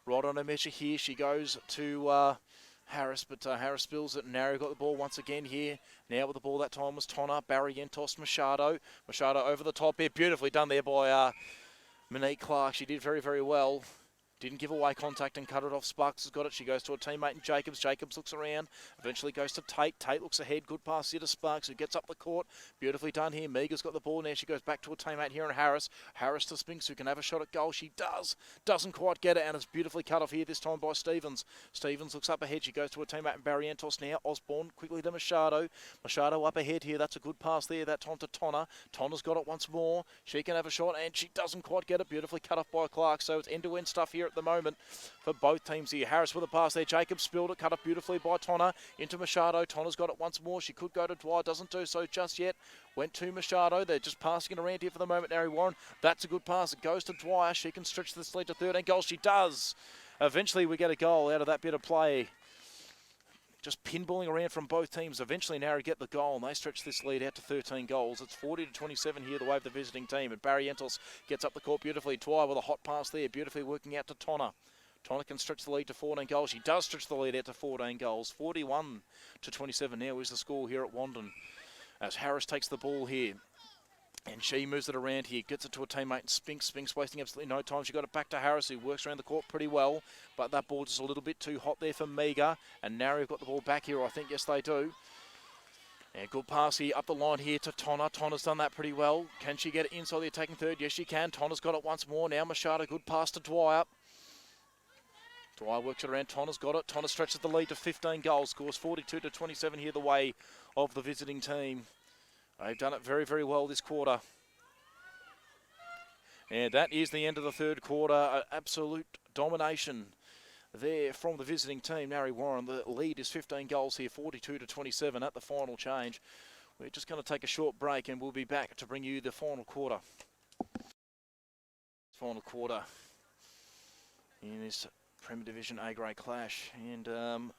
Right on her measure here, she goes to Harris, but Harris spills it. Narre got the ball once again here. Now with the ball that time was Tonner. Barrientos, Machado. Machado over the top here. Beautifully done there by Monique Clark. She did very, very well. Didn't give away contact and cut it off. Sparks has got it. She goes to her teammate in Jacobs. Jacobs looks around. Eventually goes to Tate. Tate looks ahead. Good pass here to Sparks, who gets up the court. Beautifully done here. Mega's got the ball now. She goes back to her teammate here in Harris. Harris to Spinks, who can have a shot at goal. She does. Doesn't quite get it, and it's beautifully cut off here this time by Stevens. Stevens looks up ahead. She goes to her teammate in Barrientos now. Osborne quickly to Machado. Machado up ahead here. That's a good pass there. That time to Tonner. Tonner's got it once more. She can have a shot, and she doesn't quite get it. Beautifully cut off by Clark. So it's end-to-end stuff here at the moment for both teams here. Harris with a pass there. Jacobs spilled it. Cut off beautifully by Tonner. Into Machado. Tonner's got it once more. She could go to Dwyer. Doesn't do so just yet. Went to Machado. They're just passing it around here for the moment. Narre Warren. That's a good pass. It goes to Dwyer. She can stretch this lead to 13 goals. She does. Eventually we get a goal out of that bit of play. Just pinballing around from both teams. Eventually Narre get the goal, and they stretch this lead out to 13 goals. It's 40-27 here, the way of the visiting team. And Barrientos gets up the court beautifully. Dwyer with a hot pass there, beautifully working out to Tonner. Tonner can stretch the lead to 14 goals. She does stretch the lead out to 14 goals. 41-27 now is the score here at Wandin, as Harris takes the ball here. And she moves it around here, gets it to a teammate in Spinks. Spinks wasting absolutely no time. She got it back to Harris, who works around the court pretty well. But that ball just a little bit too hot there for Mega. And Narre have got the ball back here, I think. Yes, they do. And good pass here, up the line here to Tonner. Tonner's done that pretty well. Can she get it inside the attacking third? Yes, she can. Tonner's got it once more. Now Machado, good pass to Dwyer. Dwyer works it around. Tonner's got it. Tonner stretches the lead to 15 goals. Scores 42-27 here, the way of the visiting team. They've done it very, very well this quarter. And that is the end of the third quarter. Absolute domination there from the visiting team, Narre Warren. The lead is 15 goals here, 42-27 at the final change. We're just going to take a short break, and we'll be back to bring you the final quarter. Final quarter in this Premier Division A-grade clash. And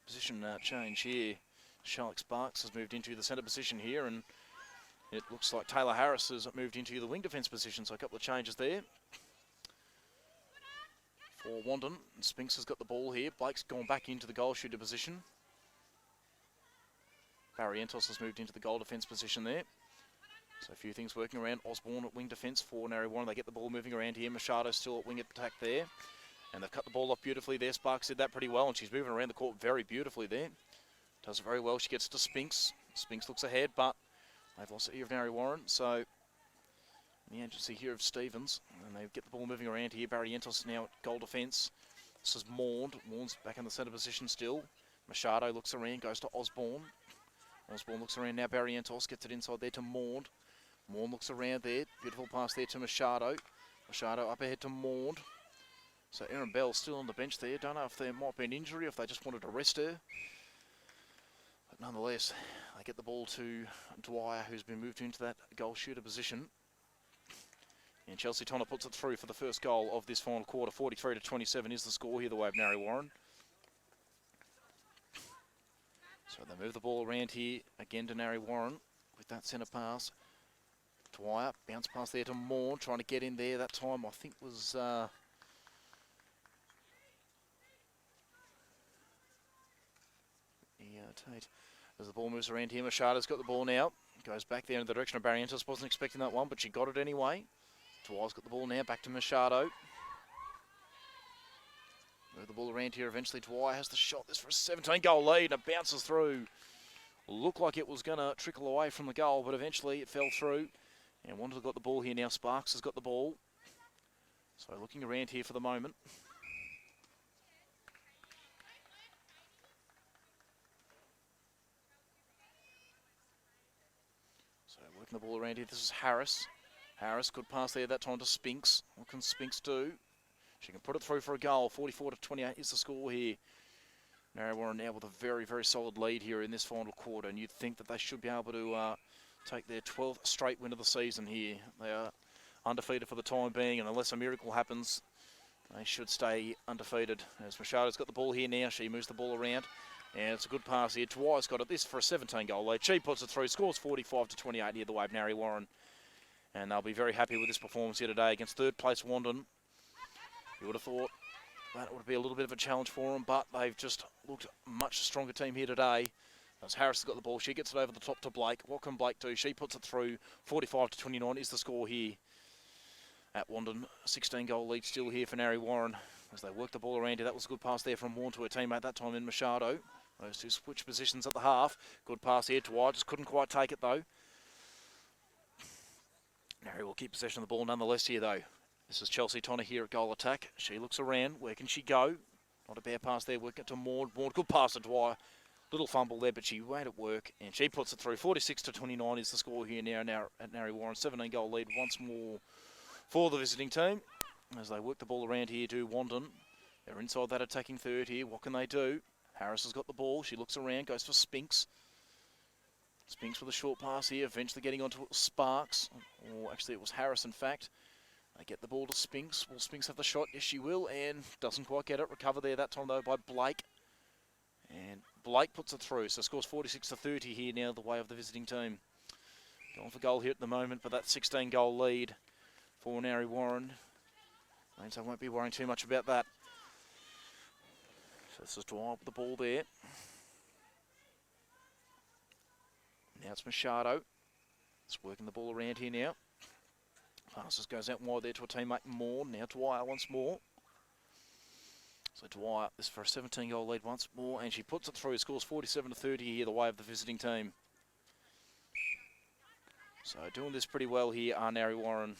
position change here. Charlotte Sparks has moved into the centre position here, and it looks like Taylor Harris has moved into the wing defence position, so a couple of changes there for Wandin. And Spinks has got the ball here. Blake's gone back into the goal shooter position. Barrientos has moved into the goal defence position there. So a few things working around. Osborne at wing defence for Narre Warren. They get the ball moving around here. Machado still at wing attack there. And they've cut the ball off beautifully there. Sparks did that pretty well, and she's moving around the court very beautifully there. Does it very well. She gets to Spinks. Spinks looks ahead, but they've lost it here of Narre Warren. So the agency here of Stevens, and they get the ball moving around here. Barrientos now at goal defence. This is Maund. Maund's back in the centre position still. Machado looks around, goes to Osborne. Osborne looks around now. Barrientos gets it inside there to Maund. Maund looks around there. Beautiful pass there to Machado. Machado up ahead to Maund. So Erin Bell still on the bench there. Don't know if there might be an injury, if they just wanted to rest her. But nonetheless, they get the ball to Dwyer, who's been moved into that goal shooter position. And Chelsea Tonner puts it through for the first goal of this final quarter. 43-27 is the score here, the way of Narre Warren. So they move the ball around here again to Narre Warren with that centre pass. Dwyer, bounce pass there to Maund, trying to get in there. That time I think was Tate. As the ball moves around here, Machado's got the ball now. Goes back there in the direction of Barrientos. Wasn't expecting that one, but she got it anyway. Dwyer's got the ball now, back to Machado. Move the ball around here. Eventually Dwyer has the shot. This for a 17-goal lead, and it bounces through. Looked like it was going to trickle away from the goal, but eventually it fell through. And Wandin got the ball here now. Sparks has got the ball. So looking around here for the moment. So working the ball around here. This is Harris. Harris, good pass there that time to Spinks. What can Spinks do? She can put it through for a goal. 44-28 is the score here. Narre Warren now with a very, very solid lead here in this final quarter, and you'd think that they should be able to take their 12th straight win of the season here. They are undefeated for the time being, and unless a miracle happens, they should stay undefeated. As Machado's got the ball here now, she moves the ball around, and it's a good pass here. Dwyer's got it. This for a 17-goal lead. She puts it through, scores 45-28 here, the way of Narre Warren. And they'll be very happy with this performance here today against third place Wandin. You would have thought that would be a little bit of a challenge for them, but they've just looked a much stronger team here today. As Harris has got the ball, she gets it over the top to Blake. What can Blake do? She puts it through. 45-29 is the score here. at Wandin. 16-goal lead still here for Narre Warren as they work the ball around here. That was a good pass there from Warren to her teammate that time in Machado. Those two switch positions at the half. Good pass here to Wyatt, just couldn't quite take it though. Narre will keep possession of the ball nonetheless here though. This is Chelsea Tonner here at goal attack. She looks around. Where can she go? Not a bad pass there. Working it to Maud. Maud, good pass to Dwyer. Little fumble there, but she made it work, and she puts it through. 46-29 is the score here now at Narre Warren. 17-goal lead once more for the visiting team as they work the ball around here to Wandin. They're inside that attacking third here. What can they do? Harris has got the ball. She looks around, goes for Spinks. Spinks with a short pass here, eventually getting onto Sparks. Or actually, it was Harris, in fact. They get the ball to Spinks. Will Spinks have the shot? Yes, she will, and doesn't quite get it. Recovered there that time, though, by Blake. And Blake puts it through, so scores 46-30 here now, the way of the visiting team. Going for goal here at the moment, but that 16-goal lead for Narre Warren means I won't be worrying too much about that. So this is Dwyer with the ball there. Now it's Machado. It's working the ball around here now. Passes goes out wide there to a teammate Moore. Now Dwyer once more. So Dwyer, this for a 17-goal lead once more, and she puts it through. Scores 47-30 here, the way of the visiting team. So doing this pretty well here are Narre Warren.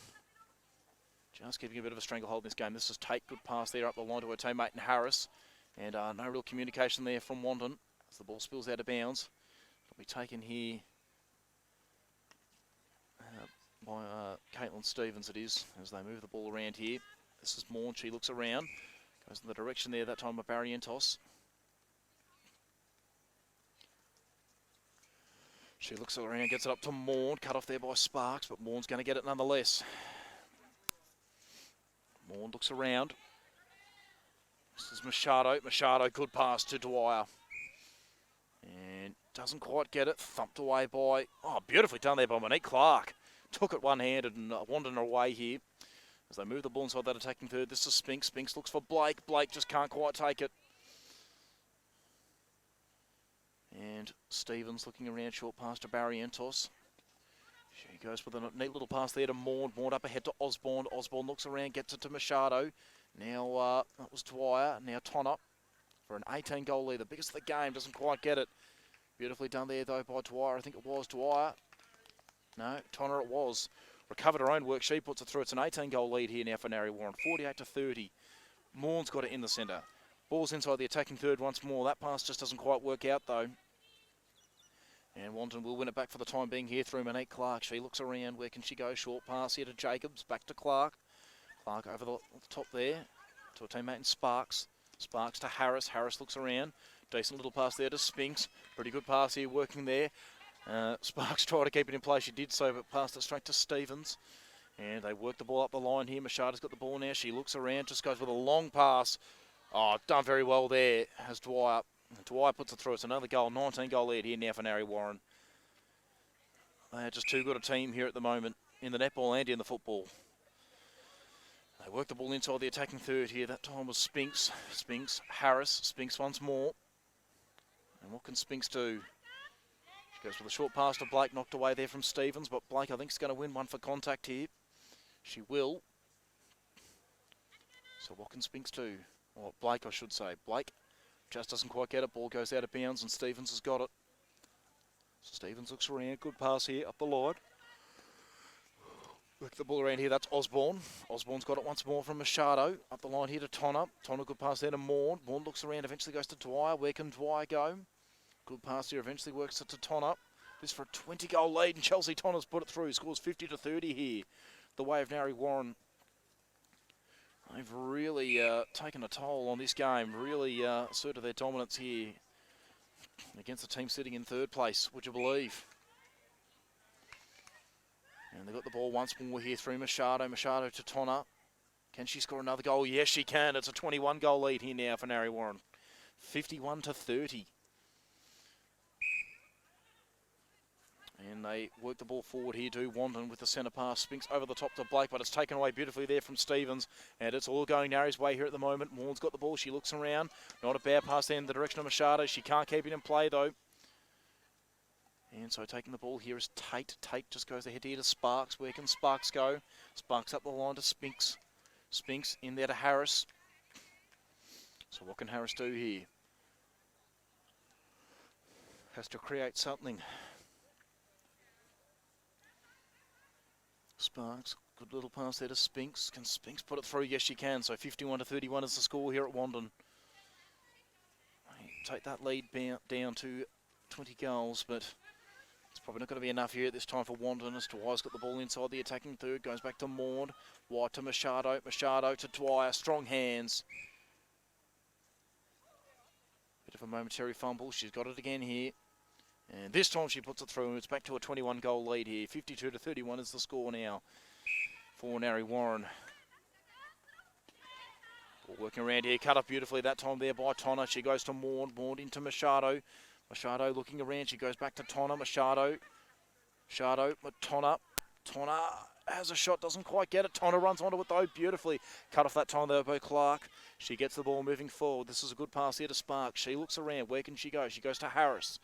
Just keeping a bit of a stranglehold in this game. This is Tate, good pass there up the line to her teammate and Harris. And no real communication there from Wandin as the ball spills out of bounds. It'll be taken here by Caitlin Stevens, it is, as they move the ball around here. This is Morn, she looks around. Goes in the direction there that time of Barrientos. She looks around, gets it up to Morn, cut off there by Sparks, but Morn's going to get it nonetheless. Morn looks around. This is Machado. Machado, good pass to Dwyer. And doesn't quite get it. Thumped away by, beautifully done there by Monique Clark. Took it one-handed and wandering away here. As they move the ball inside that attacking third, this is Spinks. Spinks looks for Blake. Blake just can't quite take it. And Stevens looking around, short pass to Barrientos. She goes with a neat little pass there to Maud. Maud up ahead to Osborne. Osborne looks around, gets it to Machado. Now, that was Dwyer. Now Tonner for an 18-goal lead. The biggest of the game, doesn't quite get it. Beautifully done there, though, by Dwyer. I think it was Dwyer. No, Tonner it was. Recovered her own work, she puts it through. It's an 18-goal lead here now for Narre Warren, 48-30. Morn's got it in the centre. Ball's inside the attacking third once more. That pass just doesn't quite work out though. And Wandin will win it back for the time being here through Monique Clark. She looks around. Where can she go? Short pass here to Jacobs. Back to Clark. Clark over the top there to a teammate in Sparks. Sparks to Harris. Harris looks around. Decent little pass there to Spinks. Pretty good pass here working there. Sparks tried to keep it in play. She did so, but passed it straight to Stevens. And they work the ball up the line here. Machado's got the ball now. She looks around, just goes with a long pass. Oh, done very well there. Has Dwyer. Dwyer puts it through. It's another goal. 19-goal lead here now for Narre Warren. They are just too good a team here at the moment in the netball and in the football. They work the ball inside the attacking third here. That time was Spinks. Spinks, Harris. Spinks once more. And what can Spinks do? Goes with a short pass to Blake, knocked away there from Stevens, but Blake, I think, is going to win one for contact here. She will. So what can Spinks do? Or Blake, I should say. Blake just doesn't quite get it. Ball goes out of bounds, and Stevens has got it. So Stevens looks around. Good pass here up the line. Work the ball around here. That's Osborne. Osborne's got it once more from Machado. Up the line here to Tonner. Tonner, good pass there to Maud. Maud looks around, eventually goes to Dwyer. Where can Dwyer go? Good pass here, eventually works it to Tonner. This for a 20-goal lead, and Chelsea Tonner's put it through. Scores 50-30 here. The way of Narre Warren. They've really taken a toll on this game. Really asserted their dominance here against the team sitting in third place, would you believe? And they've got the ball once more here through Machado. Machado to Tonner. Can she score another goal? Yes, she can. It's a 21-goal lead here now for Narre Warren. 51-30. And they work the ball forward here to Wandin with the centre pass. Spinks over the top to Blake, but it's taken away beautifully there from Stevens. And it's all going Narre's way here at the moment. Maud's got the ball. She looks around. Not a bad pass there in the direction of Machado. She can't keep it in play, though. And so taking the ball here is Tate. Tate just goes ahead here to Sparks. Where can Sparks go? Sparks up the line to Spinks. Spinks in there to Harris. So what can Harris do here? Has to create something. Sparks, good little pass there to Spinks. Can Spinks put it through? Yes, she can. So 51-31 is the score here at Wandin. Take that lead down to 20 goals, but it's probably not going to be enough here at this time for Wandin, as Dwyer's got the ball inside the attacking third. Goes back to Maud. Wide to Machado. Machado to Dwyer. Strong hands. Bit of a momentary fumble. She's got it again here. And this time she puts it through, and it's back to a 21-goal lead here. 52-31 is the score now for Narre Warren. Ball working around here, cut up beautifully that time there by Tonner. She goes to Maud. Maud into Machado. Machado looking around. She goes back to Tonner. Machado. Machado. Tonner. Tonner has a shot. Doesn't quite get it. Tonner runs onto it though beautifully. Cut off that time there by Clark. She gets the ball moving forward. This is a good pass here to Sparks. She looks around. Where can she go? She goes to Harris.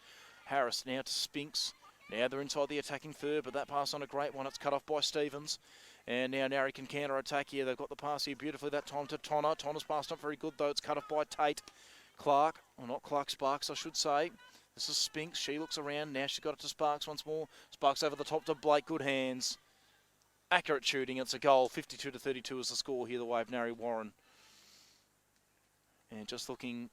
Harris now to Spinks. Now they're inside the attacking third, but that pass on a great one. It's cut off by Stevens. And now Narre can counter-attack here. They've got the pass here beautifully that time to Tonner. Tonner's pass not very good though. It's cut off by Tate. Clark, or not Clark, Sparks I should say. This is Spinks. She looks around. Now she's got it to Sparks once more. Sparks over the top to Blake. Good hands. Accurate shooting. It's a goal. 52-32 is the score here, the way of Narre Warren. And just looking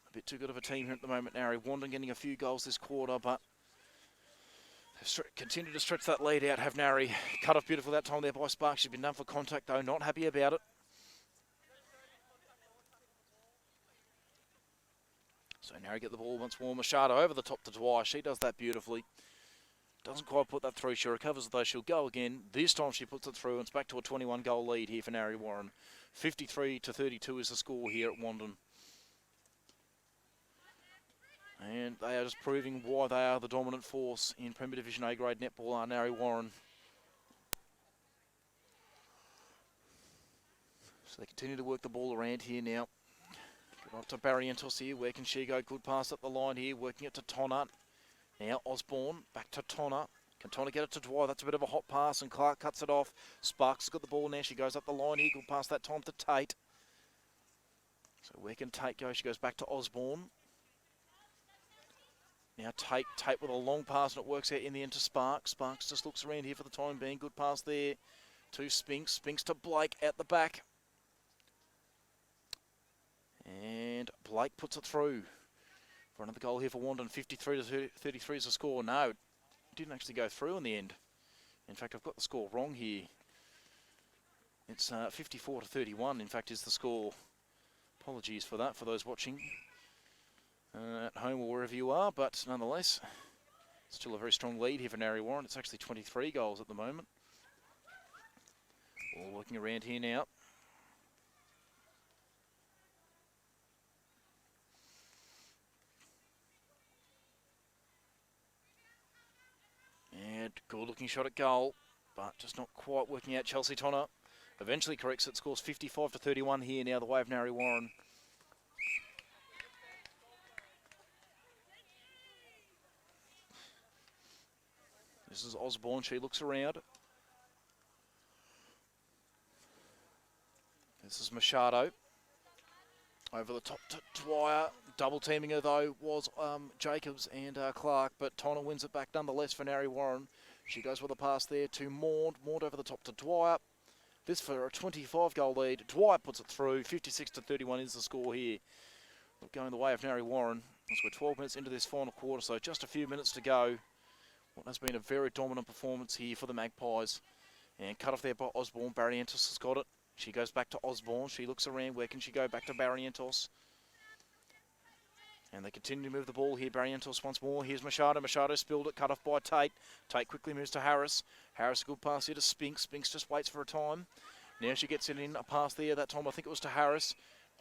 a bit too good of a team here at the moment, Narre. Wandin getting a few goals this quarter, but continue to stretch that lead out, have Narre. Cut off beautiful that time there by Sparks. She's been done for contact though, not happy about it. So Narre get the ball once more. Machado over the top to Dwyer. She does that beautifully. Doesn't quite put that through. She recovers though. She'll go again. This time she puts it through, and it's back to a 21-goal lead here for Narre Warren. 53-32 is the score here at Wandin. And they are just proving why they are the dominant force in Premier Division A grade netball, are Narre Warren. So they continue to work the ball around here now. Get up to Barrientos here. Where can she go? Good pass up the line here. Working it to Tonner. Now Osborne. Back to Tonner. Can Tonner get it to Dwyer? That's a bit of a hot pass, and Clark cuts it off. Sparks has got the ball now. She goes up the line here. Good pass that time to Tate. So where can Tate go? She goes back to Osborne. Now Tate with a long pass, and it works out in the end to Sparks. Sparks just looks around here for the time being. Good pass there to Spinks. Spinks to Blake at the back. And Blake puts it through for another goal here for Wandin. 53-33 is the score. No, it didn't actually go through in the end. In fact, I've got the score wrong here. It's 54-31, in fact, is the score. Apologies for that, for those watching at home or wherever you are, but nonetheless, still a very strong lead here for Narre Warren. It's actually 23 goals at the moment. All working around here now. And good looking shot at goal, but just not quite working out. Chelsea Tonner eventually corrects it, scores 55-31 here now, the way of Narre Warren. This is Osborne. She looks around. This is Machado. Over the top to Dwyer. Double teaming her though was Jacobs and Clark, but Tonner wins it back nonetheless for Narre Warren. She goes with a pass there to Maud. Maud over the top to Dwyer. This for a 25-goal lead. Dwyer puts it through. 56-31 is the score here. Going the way of Narre Warren. As we're 12 minutes into this final quarter, so just a few minutes to go. What has been a very dominant performance here for the Magpies. And cut off there by Osborne. Barrientos has got it. She goes back to Osborne. She looks around. Where can she go? Back to Barrientos. And they continue to move the ball here. Barrientos once more. Here's Machado. Machado spilled it. Cut off by Tate. Tate quickly moves to Harris. Harris, a good pass here to Spinks. Spinks just waits for a time. Now she gets it in. A pass there. That time I think it was to Harris.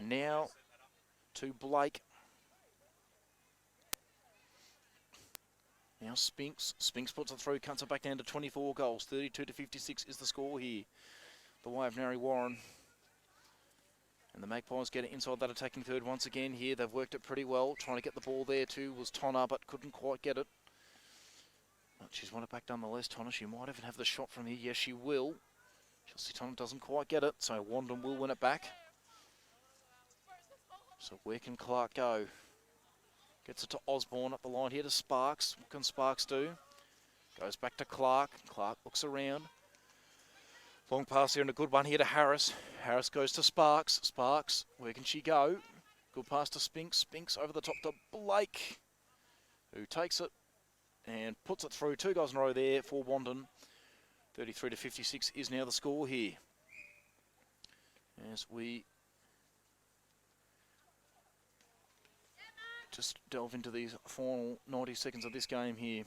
Now to Blake. Now Spinks. Spinks puts it through. Cuts it back down to 24 goals. 32-56 is the score here. The way of Narre Warren. And the Magpies get it inside that attacking third once again here. They've worked it pretty well. Trying to get the ball there too was Tonner, but couldn't quite get it. She's won it back nonetheless, Tonna. She might even have the shot from here. Yes, she will. Chelsea Tonna doesn't quite get it, so Wandin will win it back. So where can Clark go? Gets it to Osborne up the line here to Sparks. What can Sparks do? Goes back to Clark. Clark looks around. Long pass here and a good one here to Harris. Harris goes to Sparks. Sparks, where can she go? Good pass to Spinks. Spinks over the top to Blake, who takes it and puts it through. 2 goals in a row there for Wandin. 33-56 is now the score here. As we just delve into these final 90 seconds of this game here.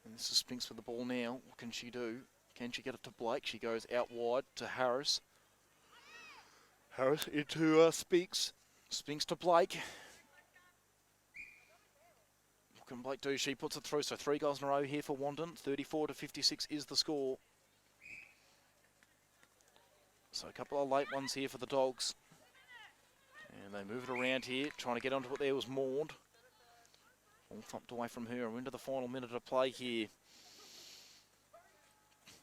And this is Spinks with the ball now. What can she do? Can she get it to Blake? She goes out wide to Harris. Harris into Spinks. Spinks to Blake. What can Blake do? She puts it through. So 3 goals in a row here for Wandin. 34-56 is the score. So a couple of late ones here for the Dogs. And they move it around here, trying to get onto it there was Maud. All thumped away from her. We're into the final minute of play here.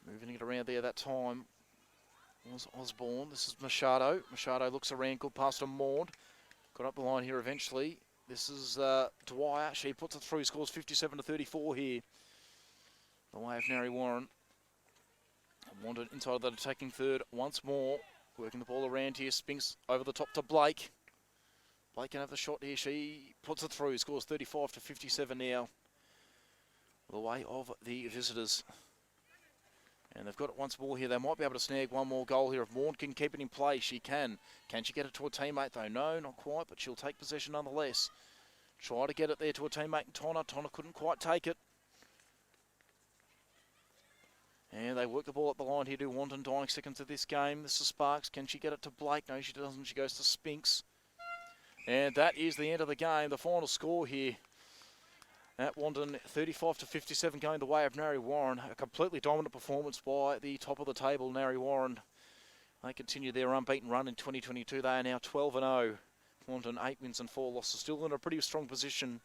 Moving it around there that time was Osborne. This is Machado. Machado looks around. Good pass to Maud. Got up the line here eventually. This is Dwyer. She puts it through. Scores 57-34 here. The way of Narre Warren. Wanted inside of the attacking third once more. Working the ball around here. Spinks over the top to Blake. Blake can have the shot here. She puts it through. Scores 35-57 now. The way of the visitors. And they've got it once more here. They might be able to snag one more goal here. If Maud can keep it in play, she can. Can she get it to a teammate though? No, not quite, but she'll take possession nonetheless. Try to get it there to a teammate. Tonna couldn't quite take it. And they work the ball up the line here to Wandin, dying seconds of this game. This is Sparks. Can she get it to Blake? No, she doesn't. She goes to Spinks. And that is the end of the game. The final score here at Wandin, 35-57, going the way of Narre Warren. A completely dominant performance by the top of the table, Narre Warren. They continue their unbeaten run in 2022. They are now 12-0. Wandin 8 wins and 4 losses. Still in a pretty strong position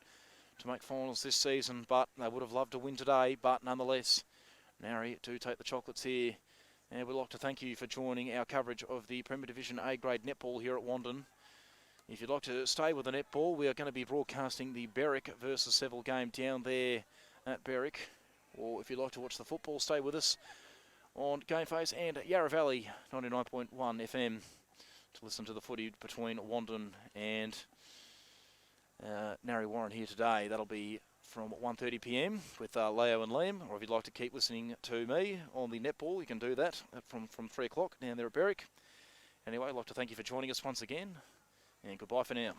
to make finals this season, but they would have loved to win today. But nonetheless, Narre do take the chocolates here. And we'd like to thank you for joining our coverage of the Premier Division A-grade netball here at Wandin. If you'd like to stay with the netball, we are going to be broadcasting the Berwick versus Seville game down there at Berwick. Or if you'd like to watch the football, stay with us on Game Face and Yarra Valley 99.1 FM to listen to the footy between Wandin and Narre Warren here today. That'll be from 1:30 PM with Leo and Liam. Or if you'd like to keep listening to me on the netball, you can do that from 3 o'clock down there at Berwick. Anyway, I'd like to thank you for joining us once again. And goodbye for now.